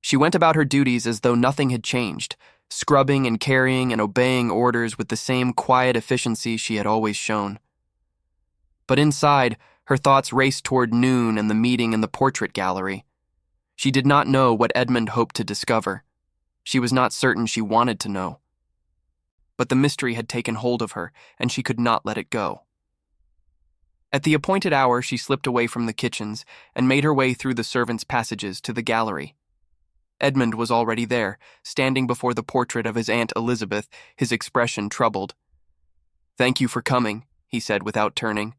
She went about her duties as though nothing had changed, scrubbing and carrying and obeying orders with the same quiet efficiency she had always shown. But inside, her thoughts raced toward noon and the meeting in the portrait gallery. She did not know what Edmund hoped to discover. She was not certain she wanted to know. But the mystery had taken hold of her, and she could not let it go. At the appointed hour, she slipped away from the kitchens and made her way through the servants' passages to the gallery. Edmund was already there, standing before the portrait of his Aunt Elizabeth, his expression troubled. "Thank you for coming," he said without turning.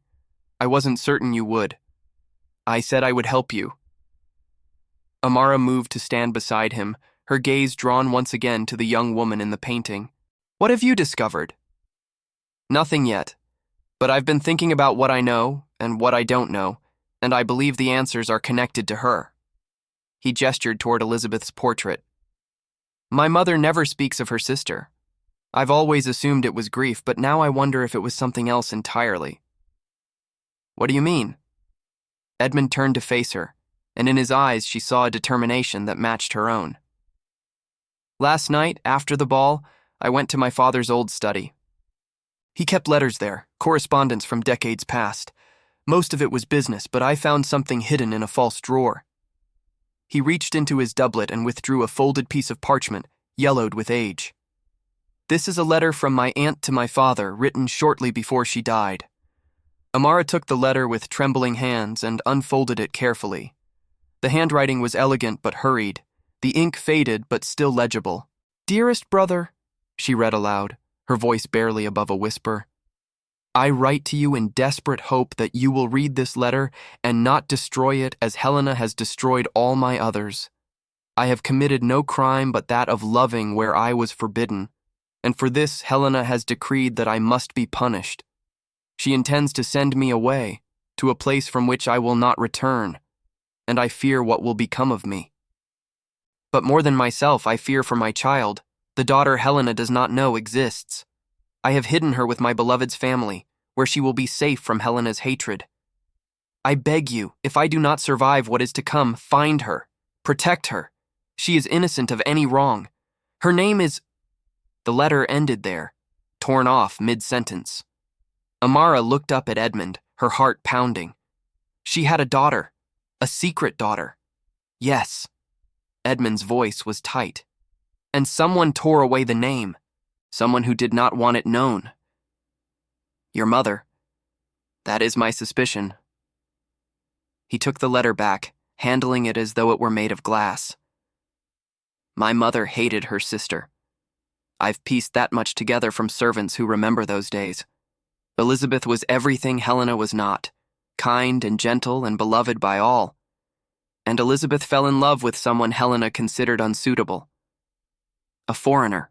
"I wasn't certain you would. I said I would help you." Amara moved to stand beside him, her gaze drawn once again to the young woman in the painting. "What have you discovered?" "Nothing yet, but I've been thinking about what I know and what I don't know, and I believe the answers are connected to her." He gestured toward Elizabeth's portrait. "My mother never speaks of her sister. I've always assumed it was grief, but now I wonder if it was something else entirely." "What do you mean?" Edmund turned to face her, and in his eyes she saw a determination that matched her own. "Last night, after the ball, I went to my father's old study. He kept letters there, correspondence from decades past, Most of it was business, but I found something hidden in a false drawer." He reached into his doublet and withdrew a folded piece of parchment, yellowed with age. "This is a letter from my aunt to my father, written shortly before she died." Amara took the letter with trembling hands and unfolded it carefully. The handwriting was elegant but hurried, the ink faded but still legible. "Dearest brother," she read aloud, her voice barely above a whisper, "I write to you in desperate hope that you will read this letter and not destroy it as Helena has destroyed all my others. I have committed no crime but that of loving where I was forbidden, and for this Helena has decreed that I must be punished. She intends to send me away, to a place from which I will not return, and I fear what will become of me. But more than myself, I fear for my child, the daughter Helena does not know exists. I have hidden her with my beloved's family, where she will be safe from Helena's hatred. I beg you, if I do not survive what is to come, find her, protect her. She is innocent of any wrong. Her name is—" The letter ended there, torn off mid-sentence. Amara looked up at Edmund, her heart pounding. She had a daughter, a secret daughter. Yes. Edmund's voice was tight. And someone tore away the name, someone who did not want it known. "Your mother. That is my suspicion." He took the letter back, handling it as though it were made of glass. "My mother hated her sister. I've pieced that much together from servants who remember those days. Elizabeth was everything Helena was not, kind and gentle and beloved by all. And Elizabeth fell in love with someone Helena considered unsuitable. A foreigner,"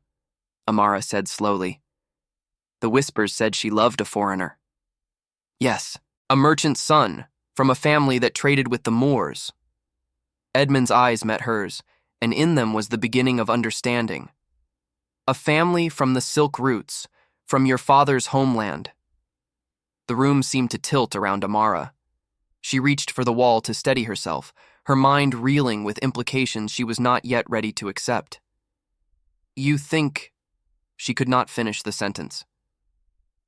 Amara said slowly. "The whispers said she loved a foreigner. Yes, a merchant's son, from a family that traded with the Moors." Edmund's eyes met hers, and in them was the beginning of understanding. "A family from the Silk Routes, from your father's homeland." The room seemed to tilt around Amara. She reached for the wall to steady herself, her mind reeling with implications she was not yet ready to accept. "You think—" She could not finish the sentence.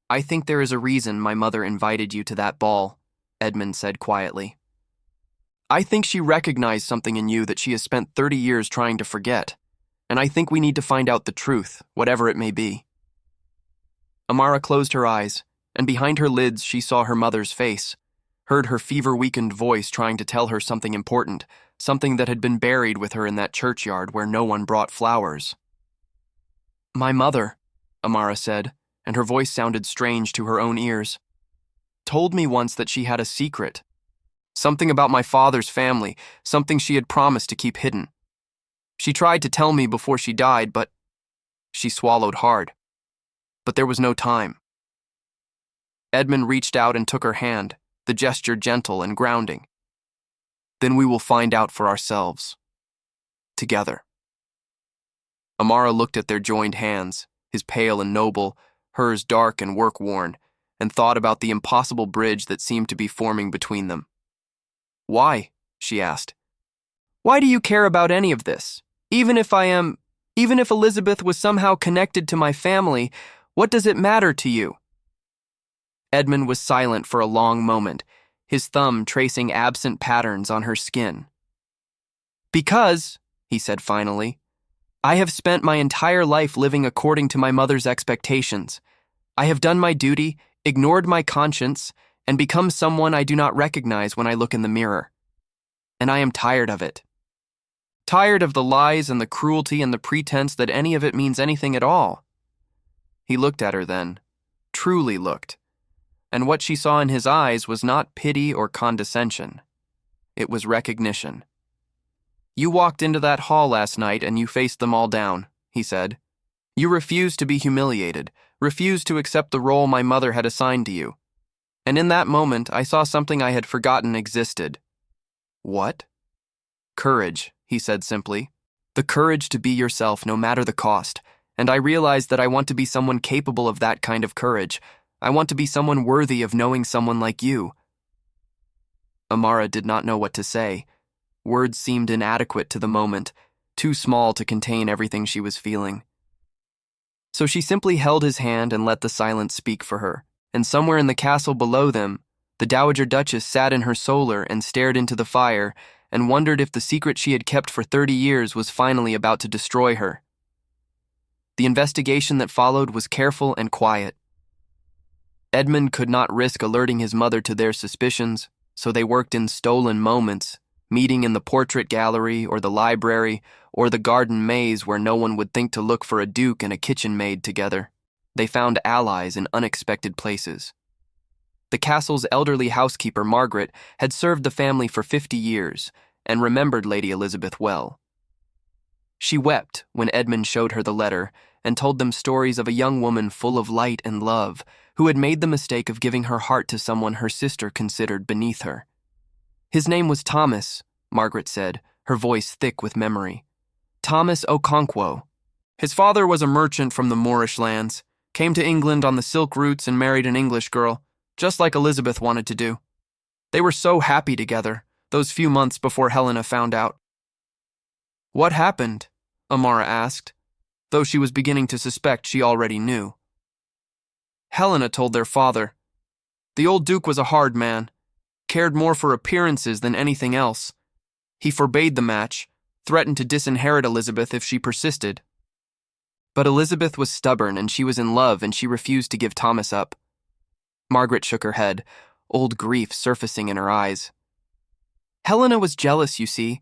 "I think there is a reason my mother invited you to that ball," Edmund said quietly. "I think she recognized something in you that she has spent 30 years trying to forget, and I think we need to find out the truth, whatever it may be." Amara closed her eyes, and behind her lids she saw her mother's face, heard her fever-weakened voice trying to tell her something important, something that had been buried with her in that churchyard where no one brought flowers. "My mother," Amara said, and her voice sounded strange to her own ears, "told me once that she had a secret. Something about my father's family, something she had promised to keep hidden. She tried to tell me before she died, but—" She swallowed hard. But there was no time. Edmund reached out and took her hand, the gesture gentle and grounding. "Then we will find out for ourselves. Together." Amara looked at their joined hands, his pale and noble, hers dark and work-worn, and thought about the impossible bridge that seemed to be forming between them. "Why?" she asked. "Why do you care about any of this? Even if Elizabeth was somehow connected to my family, what does it matter to you?" Edmund was silent for a long moment, his thumb tracing absent patterns on her skin. "Because," he said finally, "I have spent my entire life living according to my mother's expectations. I have done my duty, ignored my conscience, and become someone I do not recognize when I look in the mirror. And I am tired of it. Tired of the lies and the cruelty and the pretense that any of it means anything at all." He looked at her then, truly looked, and what she saw in his eyes was not pity or condescension. It was recognition. "You walked into that hall last night and you faced them all down," he said. "You refused to be humiliated, refused to accept the role my mother had assigned to you. And in that moment, I saw something I had forgotten existed." "What?" "Courage," he said simply. "The courage to be yourself no matter the cost. And I realized that I want to be someone capable of that kind of courage. I want to be someone worthy of knowing someone like you." Amara did not know what to say. Words seemed inadequate to the moment, too small to contain everything she was feeling. So she simply held his hand and let the silence speak for her, and somewhere in the castle below them, The Dowager Duchess sat in her solar and stared into the fire and wondered if the secret she had kept for 30 years was finally about to destroy her. The investigation that followed was careful and quiet. Edmund could not risk alerting his mother to their suspicions, so they worked in stolen moments, meeting in the portrait gallery or the library or the garden maze where no one would think to look for a duke and a kitchen maid together. They found allies in unexpected places. The castle's elderly housekeeper, Margaret, had served the family for 50 years and remembered Lady Elizabeth well. She wept when Edmund showed her the letter and told them stories of a young woman full of light and love who had made the mistake of giving her heart to someone her sister considered beneath her. His name was Thomas, Margaret said, her voice thick with memory. Thomas Okonkwo. His father was a merchant from the Moorish lands, came to England on the silk routes and married an English girl, just like Elizabeth wanted to do. They were so happy together, those few months before Helena found out. What happened? Amara asked, though she was beginning to suspect she already knew. Helena told their father. The old Duke was a hard man, cared more for appearances than anything else. He forbade the match, threatened to disinherit Elizabeth if she persisted. But Elizabeth was stubborn and she was in love and she refused to give Thomas up. Margaret shook her head, old grief surfacing in her eyes. Helena was jealous, you see.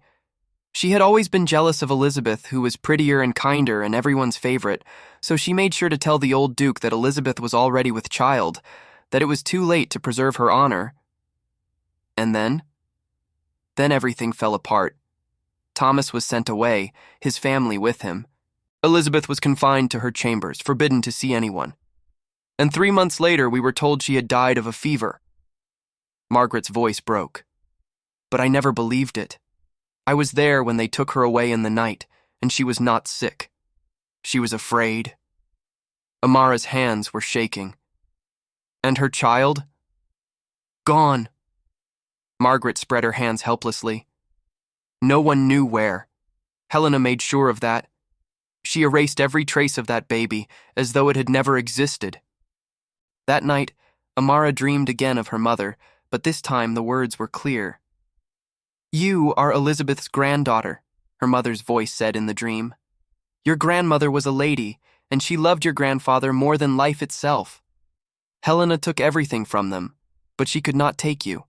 She had always been jealous of Elizabeth, who was prettier and kinder and everyone's favorite, so she made sure to tell the old Duke that Elizabeth was already with child, that it was too late to preserve her honor. And then? Then everything fell apart. Thomas was sent away, his family with him. Elizabeth was confined to her chambers, forbidden to see anyone. And 3 months later, we were told she had died of a fever. Margaret's voice broke. But I never believed it. I was there when they took her away in the night, and she was not sick. She was afraid. Amara's hands were shaking. And her child? Gone. Margaret spread her hands helplessly. No one knew where. Helena made sure of that. She erased every trace of that baby, as though it had never existed. That night, Amara dreamed again of her mother, but this time the words were clear. You are Elizabeth's granddaughter, her mother's voice said in the dream. Your grandmother was a lady, and she loved your grandfather more than life itself. Helena took everything from them, but she could not take you.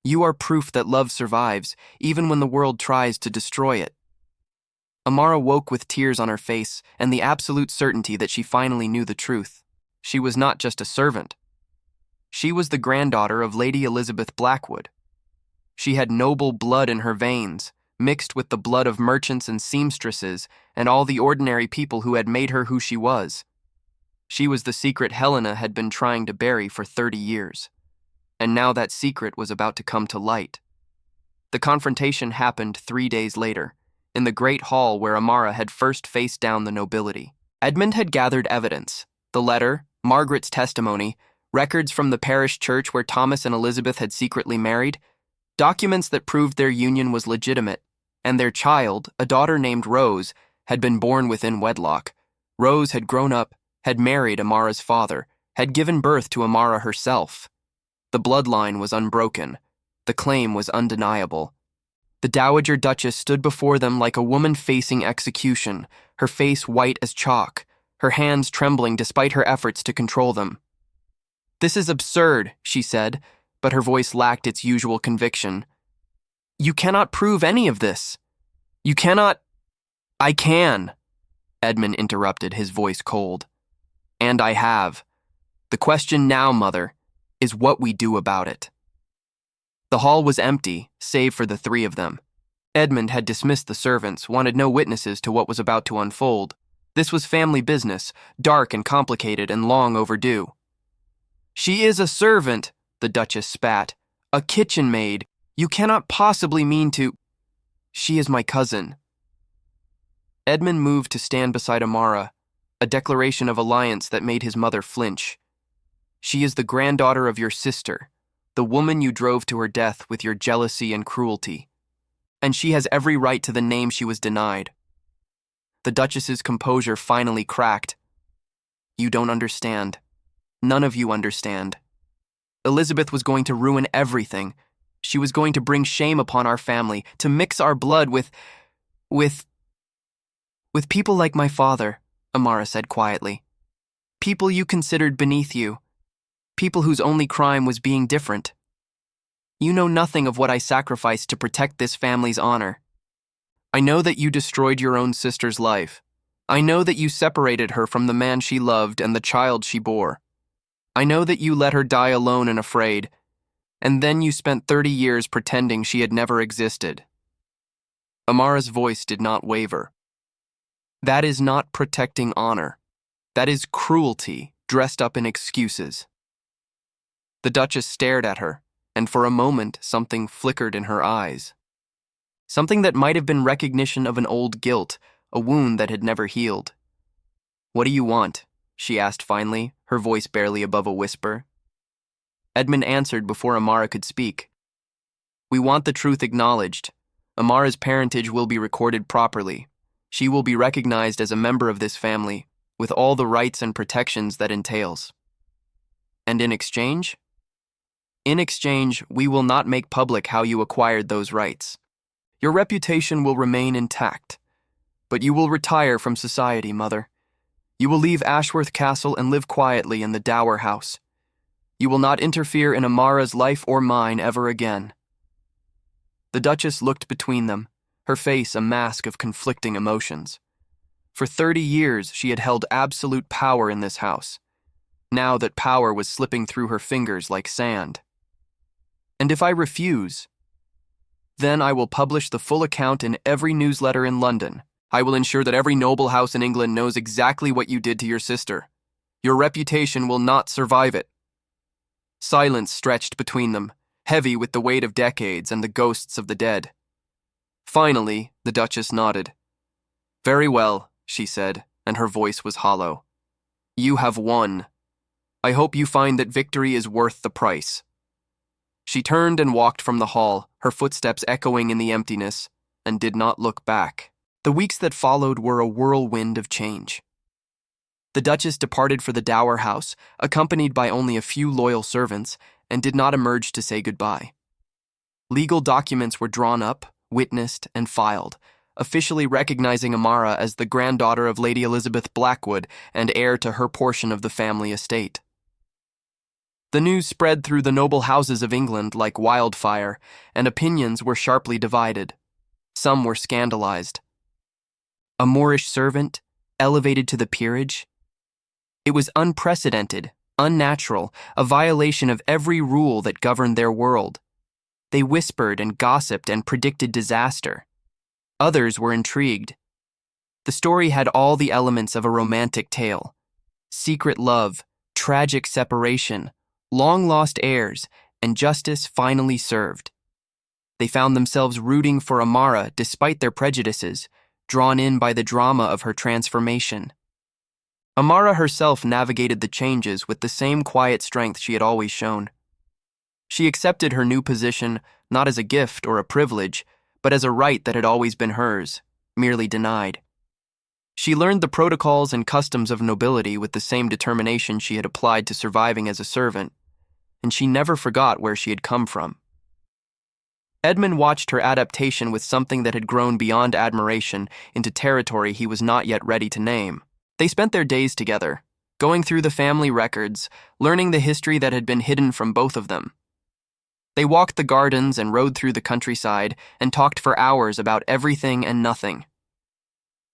You are proof that love survives, even when the world tries to destroy it. Amara woke with tears on her face and the absolute certainty that she finally knew the truth. She was not just a servant. She was the granddaughter of Lady Elizabeth Blackwood. She had noble blood in her veins, mixed with the blood of merchants and seamstresses and all the ordinary people who had made her who she was. She was the secret Helena had been trying to bury for 30 years. And now that secret was about to come to light. The confrontation happened 3 days later, in the great hall where Amara had first faced down the nobility. Edmund had gathered evidence, the letter, Margaret's testimony, records from the parish church where Thomas and Elizabeth had secretly married, documents that proved their union was legitimate, and their child, a daughter named Rose, had been born within wedlock. Rose had grown up, had married Amara's father, had given birth to Amara herself. The bloodline was unbroken. The claim was undeniable. The Dowager Duchess stood before them like a woman facing execution, her face white as chalk, her hands trembling despite her efforts to control them. This is absurd, she said, but her voice lacked its usual conviction. You cannot prove any of this. You cannot— I can, Edmund interrupted, his voice cold. And I have. The question now, Mother, is what we do about it. The hall was empty, save for the three of them. Edmund had dismissed the servants, wanted no witnesses to what was about to unfold. This was family business, dark and complicated and long overdue. She is a servant, the Duchess spat. A kitchen maid. You cannot possibly mean to— She is my cousin. Edmund moved to stand beside Amara, a declaration of alliance that made his mother flinch. She is the granddaughter of your sister, the woman you drove to her death with your jealousy and cruelty. And she has every right to the name she was denied. The Duchess's composure finally cracked. You don't understand. None of you understand. Elizabeth was going to ruin everything. She was going to bring shame upon our family, to mix our blood with people like my father, Amara said quietly. People you considered beneath you. People whose only crime was being different. You know nothing of what I sacrificed to protect this family's honor. I know that you destroyed your own sister's life. I know that you separated her from the man she loved and the child she bore. I know that you let her die alone and afraid, and then you spent 30 years pretending she had never existed. Amara's voice did not waver. That is not protecting honor. That is cruelty dressed up in excuses. The Duchess stared at her, and for a moment something flickered in her eyes. Something that might have been recognition of an old guilt, a wound that had never healed. What do you want? She asked finally, her voice barely above a whisper. Edmund answered before Amara could speak. We want the truth acknowledged. Amara's parentage will be recorded properly. She will be recognized as a member of this family, with all the rights and protections that entails. And in exchange? In exchange, we will not make public how you acquired those rights. Your reputation will remain intact, but you will retire from society, Mother. You will leave Ashworth Castle and live quietly in the Dower House. You will not interfere in Amara's life or mine ever again. The Duchess looked between them, her face a mask of conflicting emotions. For 30 years, she had held absolute power in this house. Now that power was slipping through her fingers like sand. And if I refuse, then I will publish the full account in every newsletter in London. I will ensure that every noble house in England knows exactly what you did to your sister. Your reputation will not survive it. Silence stretched between them, heavy with the weight of decades and the ghosts of the dead. Finally, the Duchess nodded. Very well, she said, and her voice was hollow. You have won. I hope you find that victory is worth the price. She turned and walked from the hall, her footsteps echoing in the emptiness, and did not look back. The weeks that followed were a whirlwind of change. The Duchess departed for the Dower House, accompanied by only a few loyal servants, and did not emerge to say goodbye. Legal documents were drawn up, witnessed, and filed, officially recognizing Amara as the granddaughter of Lady Elizabeth Blackwood and heir to her portion of the family estate. The news spread through the noble houses of England like wildfire, and opinions were sharply divided. Some were scandalized. A Moorish servant, elevated to the peerage? It was unprecedented, unnatural, a violation of every rule that governed their world. They whispered and gossiped and predicted disaster. Others were intrigued. The story had all the elements of a romantic tale. Secret love, tragic separation, long-lost heirs, and justice finally served. They found themselves rooting for Amara despite their prejudices, drawn in by the drama of her transformation. Amara herself navigated the changes with the same quiet strength she had always shown. She accepted her new position not as a gift or a privilege, but as a right that had always been hers, merely denied. She learned the protocols and customs of nobility with the same determination she had applied to surviving as a servant, and she never forgot where she had come from. Edmund watched her adaptation with something that had grown beyond admiration into territory he was not yet ready to name. They spent their days together, going through the family records, learning the history that had been hidden from both of them. They walked the gardens and rode through the countryside and talked for hours about everything and nothing.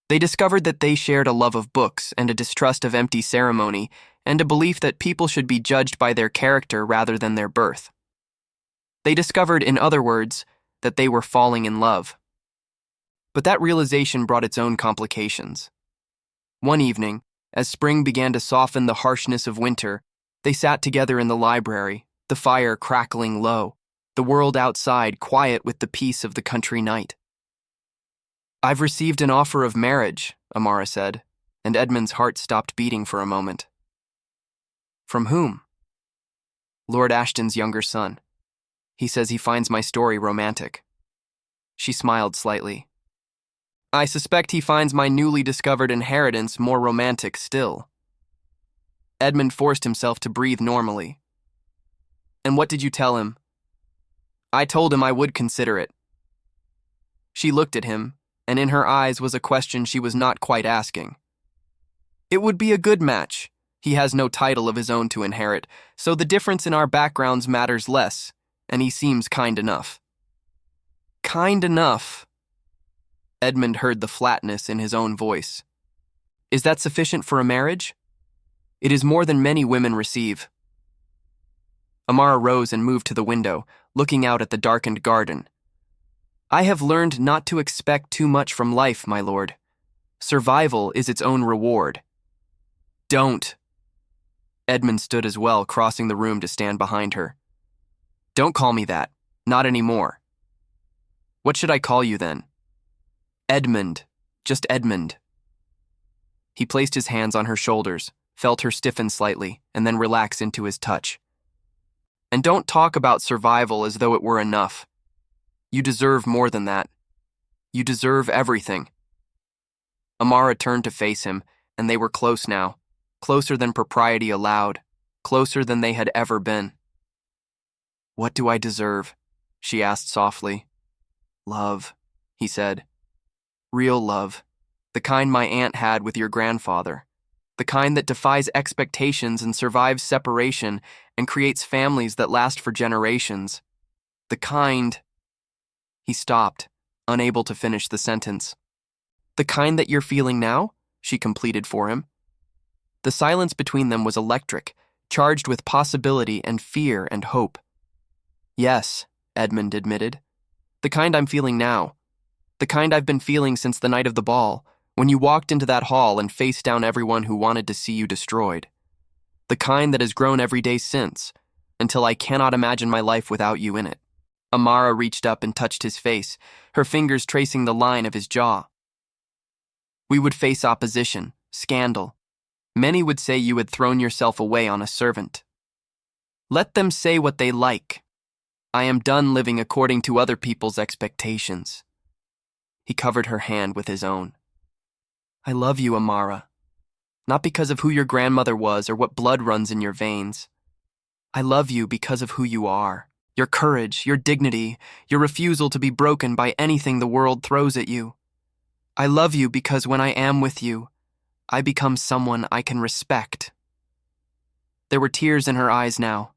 They discovered that they shared a love of books and a distrust of empty ceremony and a belief that people should be judged by their character rather than their birth. They discovered, in other words, that they were falling in love. But that realization brought its own complications. One evening, as spring began to soften the harshness of winter, they sat together in the library, the fire crackling low, the world outside quiet with the peace of the country night. I've received an offer of marriage, Amara said, and Edmund's heart stopped beating for a moment. From whom? Lord Ashton's younger son. He says he finds my story romantic. She smiled slightly. I suspect he finds my newly discovered inheritance more romantic still. Edmund forced himself to breathe normally. And what did you tell him? I told him I would consider it. She looked at him, and in her eyes was a question she was not quite asking. It would be a good match. He has no title of his own to inherit, so the difference in our backgrounds matters less, and he seems kind enough. Kind enough. Edmund heard the flatness in his own voice. Is that sufficient for a marriage? It is more than many women receive. Amara rose and moved to the window, looking out at the darkened garden. I have learned not to expect too much from life, my lord. Survival is its own reward. Don't. Edmund stood as well, crossing the room to stand behind her. Don't call me that. Not anymore. What should I call you then? Edmund. Just Edmund. He placed his hands on her shoulders, felt her stiffen slightly, and then relax into his touch. And don't talk about survival as though it were enough. You deserve more than that. You deserve everything. Amara turned to face him, and they were close now, closer than propriety allowed, closer than they had ever been. What do I deserve? She asked softly. Love, he said. Real love, the kind my aunt had with your grandfather, the kind that defies expectations and survives separation and creates families that last for generations. The kind... He stopped, unable to finish the sentence. The kind that you're feeling now? She completed for him. The silence between them was electric, charged with possibility and fear and hope. Yes, Edmund admitted. The kind I'm feeling now. The kind I've been feeling since the night of the ball, when you walked into that hall and faced down everyone who wanted to see you destroyed. The kind that has grown every day since, until I cannot imagine my life without you in it. Amara reached up and touched his face, her fingers tracing the line of his jaw. We would face opposition, scandal. Many would say you had thrown yourself away on a servant. Let them say what they like. I am done living according to other people's expectations. He covered her hand with his own. I love you, Amara. Not because of who your grandmother was or what blood runs in your veins. I love you because of who you are. Your courage, your dignity, your refusal to be broken by anything the world throws at you. I love you because when I am with you, I become someone I can respect. There were tears in her eyes now,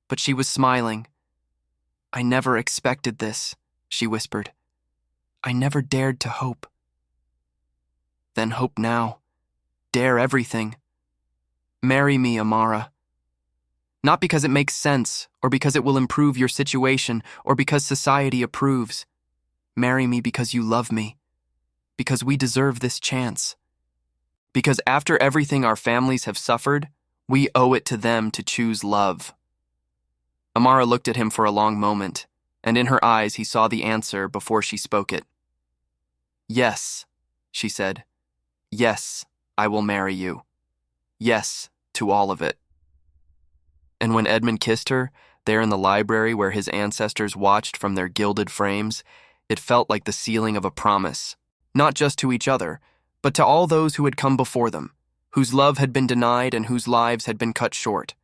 but she was smiling. I never expected this, she whispered. I never dared to hope. Then hope now. Dare everything. Marry me, Amara. Not because it makes sense, or because it will improve your situation, or because society approves. Marry me because you love me. Because we deserve this chance. Because after everything our families have suffered, we owe it to them to choose love. Amara looked at him for a long moment, and in her eyes he saw the answer before she spoke it. Yes, she said. Yes, I will marry you. Yes, to all of it. And when Edmund kissed her, there in the library where his ancestors watched from their gilded frames, it felt like the sealing of a promise, not just to each other, but to all those who had come before them, whose love had been denied and whose lives had been cut short.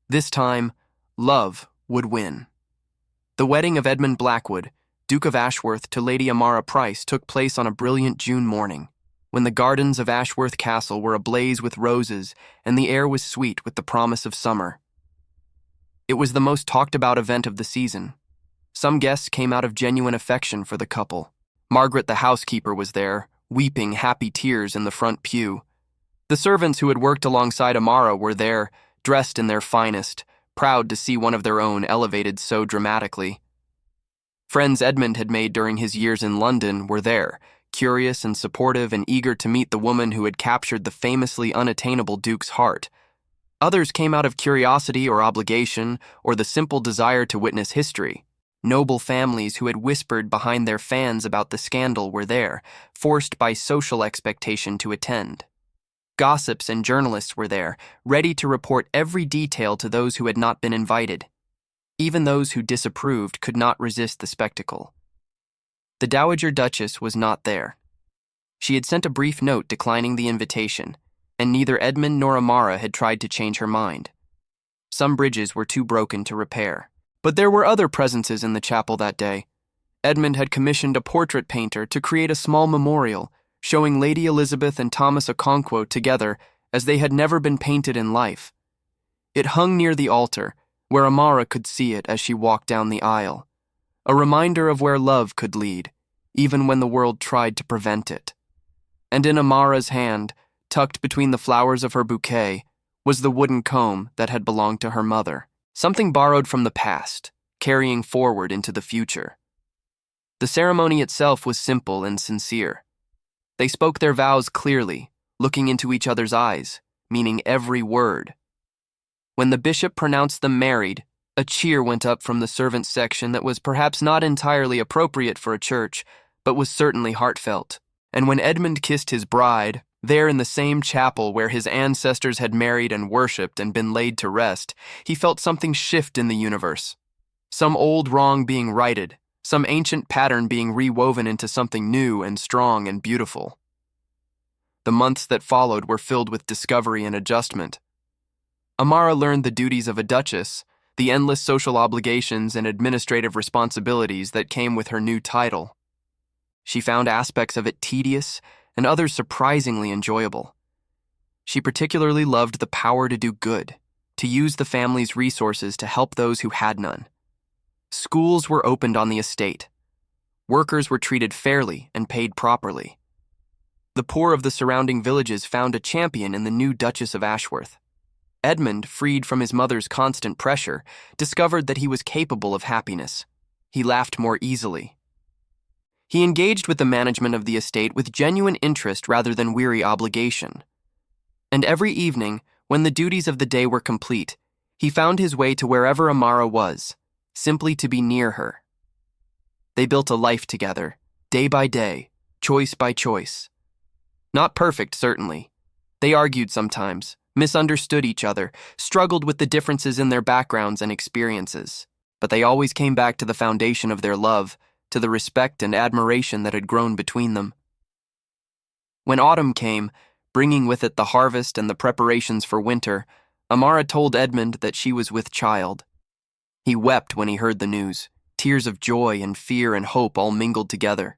This time, love would win. The wedding of Edmund Blackwood, Duke of Ashworth, to Lady Amara Price took place on a brilliant June morning, when the gardens of Ashworth Castle were ablaze with roses and the air was sweet with the promise of summer. It was the most talked-about event of the season. Some guests came out of genuine affection for the couple. Margaret the housekeeper was there, weeping happy tears in the front pew. The servants who had worked alongside Amara were there, dressed in their finest, proud to see one of their own elevated so dramatically. Friends Edmund had made during his years in London were there, curious and supportive and eager to meet the woman who had captured the famously unattainable Duke's heart. Others came out of curiosity or obligation or the simple desire to witness history. Noble families who had whispered behind their fans about the scandal were there, forced by social expectation to attend. Gossips and journalists were there, ready to report every detail to those who had not been invited. Even those who disapproved could not resist the spectacle. The Dowager Duchess was not there. She had sent a brief note declining the invitation, and neither Edmund nor Amara had tried to change her mind. Some bridges were too broken to repair. But there were other presences in the chapel that day. Edmund had commissioned a portrait painter to create a small memorial showing Lady Elizabeth and Thomas Okonkwo together as they had never been painted in life. It hung near the altar, where Amara could see it as she walked down the aisle, a reminder of where love could lead, even when the world tried to prevent it. And in Amara's hand, tucked between the flowers of her bouquet, was the wooden comb that had belonged to her mother, something borrowed from the past, carrying forward into the future. The ceremony itself was simple and sincere. They spoke their vows clearly, looking into each other's eyes, meaning every word. When the bishop pronounced them married, a cheer went up from the servants' section that was perhaps not entirely appropriate for a church, but was certainly heartfelt. And when Edmund kissed his bride, there in the same chapel where his ancestors had married and worshipped and been laid to rest, he felt something shift in the universe. Some old wrong being righted, some ancient pattern being rewoven into something new and strong and beautiful. The months that followed were filled with discovery and adjustment. Amara learned the duties of a duchess, the endless social obligations and administrative responsibilities that came with her new title. She found aspects of it tedious and others surprisingly enjoyable. She particularly loved the power to do good, to use the family's resources to help those who had none. Schools were opened on the estate. Workers were treated fairly and paid properly. The poor of the surrounding villages found a champion in the new Duchess of Ashworth. Edmund, freed from his mother's constant pressure, discovered that he was capable of happiness. He laughed more easily. He engaged with the management of the estate with genuine interest rather than weary obligation. And every evening, when the duties of the day were complete, he found his way to wherever Amara was, simply to be near her. They built a life together, day by day, choice by choice. Not perfect, certainly. They argued sometimes, misunderstood each other, struggled with the differences in their backgrounds and experiences. But they always came back to the foundation of their love, to the respect and admiration that had grown between them. When autumn came, bringing with it the harvest and the preparations for winter, Amara told Edmund that she was with child. He wept when he heard the news, tears of joy and fear and hope all mingled together.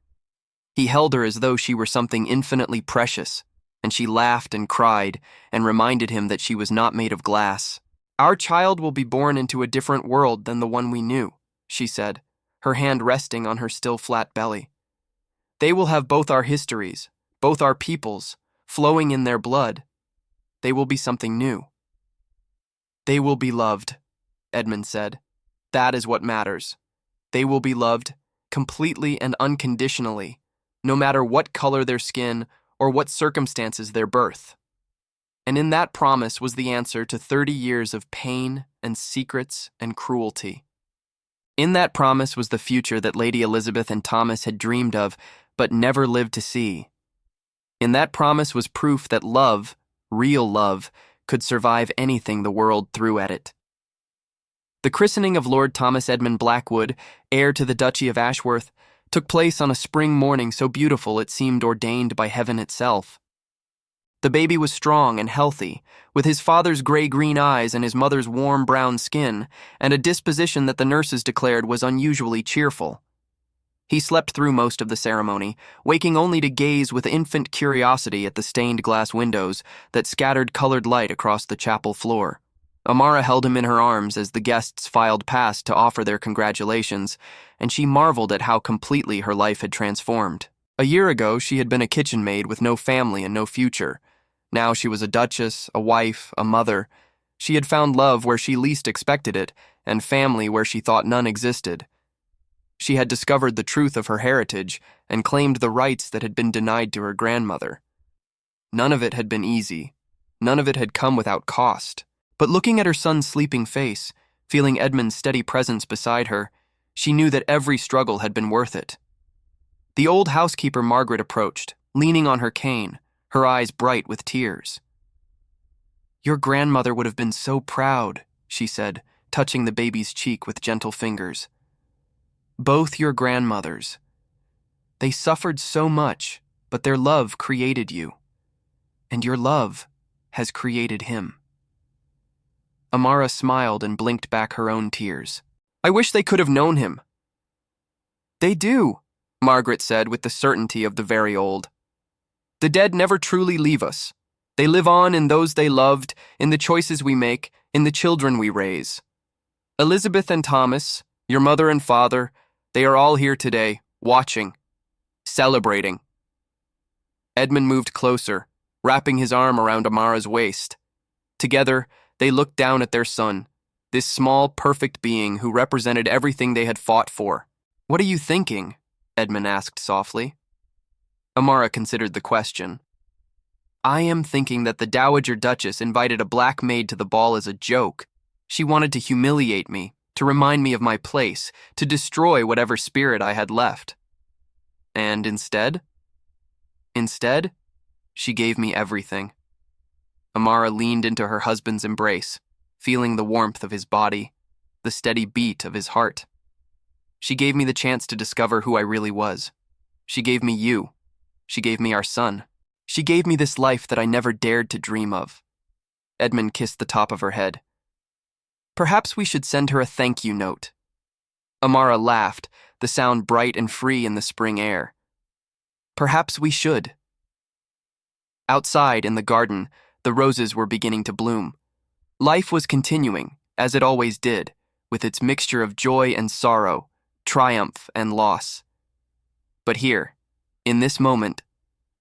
He held her as though she were something infinitely precious, and she laughed and cried and reminded him that she was not made of glass. "Our child will be born into a different world than the one we knew," she said, her hand resting on her still flat belly. "They will have both our histories, both our peoples, flowing in their blood. They will be something new." "They will be loved," Edmund said. "That is what matters. They will be loved, completely and unconditionally, no matter what color their skin or what circumstances their birth." And in that promise was the answer to 30 years of pain and secrets and cruelty. In that promise was the future that Lady Elizabeth and Thomas had dreamed of, but never lived to see. In that promise was proof that love, real love, could survive anything the world threw at it. The christening of Lord Thomas Edmund Blackwood, heir to the Duchy of Ashworth, took place on a spring morning so beautiful it seemed ordained by heaven itself. The baby was strong and healthy, with his father's gray-green eyes and his mother's warm brown skin, and a disposition that the nurses declared was unusually cheerful. He slept through most of the ceremony, waking only to gaze with infant curiosity at the stained glass windows that scattered colored light across the chapel floor. Amara held him in her arms as the guests filed past to offer their congratulations, and she marveled at how completely her life had transformed. A year ago, she had been a kitchen maid with no family and no future. Now she was a duchess, a wife, a mother. She had found love where she least expected it, and family where she thought none existed. She had discovered the truth of her heritage and claimed the rights that had been denied to her grandmother. None of it had been easy. None of it had come without cost. But looking at her son's sleeping face, feeling Edmund's steady presence beside her, she knew that every struggle had been worth it. The old housekeeper Margaret approached, leaning on her cane, her eyes bright with tears. "Your grandmother would have been so proud," she said, touching the baby's cheek with gentle fingers. "Both your grandmothers. They suffered so much, but their love created you. And your love has created him." Amara smiled and blinked back her own tears. I wish they could have known him. They do, Margaret said with the certainty of the very old. The dead never truly leave us. They live on in those they loved, in the choices we make, in the children we raise. Elizabeth and Thomas, your mother and father, they are all here today, watching, celebrating. Edmund moved closer, wrapping his arm around Amara's waist. Together, they looked down at their son, this small, perfect being who represented everything they had fought for. What are you thinking? Edmund asked softly. Amara considered the question. I am thinking that the Dowager Duchess invited a black maid to the ball as a joke. She wanted to humiliate me, to remind me of my place, to destroy whatever spirit I had left. And instead? Instead, she gave me everything. Amara leaned into her husband's embrace, feeling the warmth of his body, the steady beat of his heart. She gave me the chance to discover who I really was. She gave me you. She gave me our son. She gave me this life that I never dared to dream of. Edmund kissed the top of her head. Perhaps we should send her a thank you note. Amara laughed, the sound bright and free in the spring air. Perhaps we should. Outside in the garden, the roses were beginning to bloom. Life was continuing, as it always did, with its mixture of joy and sorrow, triumph and loss. But here, in this moment,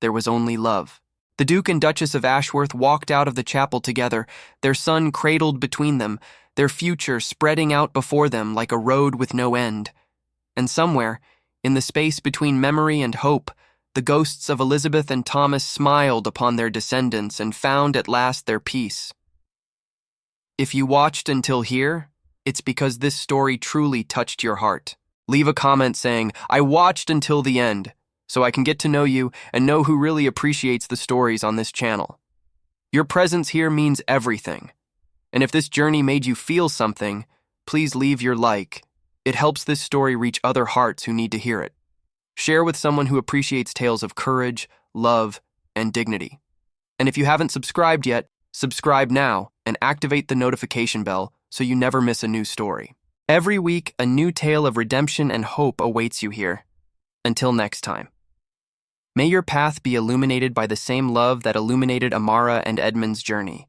there was only love. The Duke and Duchess of Ashworth walked out of the chapel together, their son cradled between them, their future spreading out before them like a road with no end. And somewhere, in the space between memory and hope, the ghosts of Elizabeth and Thomas smiled upon their descendants and found at last their peace. If you watched until here, it's because this story truly touched your heart. Leave a comment saying, I watched until the end, so I can get to know you and know who really appreciates the stories on this channel. Your presence here means everything. And if this journey made you feel something, please leave your like. It helps this story reach other hearts who need to hear it. Share with someone who appreciates tales of courage, love, and dignity. And if you haven't subscribed yet, subscribe now and activate the notification bell so you never miss a new story. Every week, a new tale of redemption and hope awaits you here. Until next time. May your path be illuminated by the same love that illuminated Amara and Edmund's journey.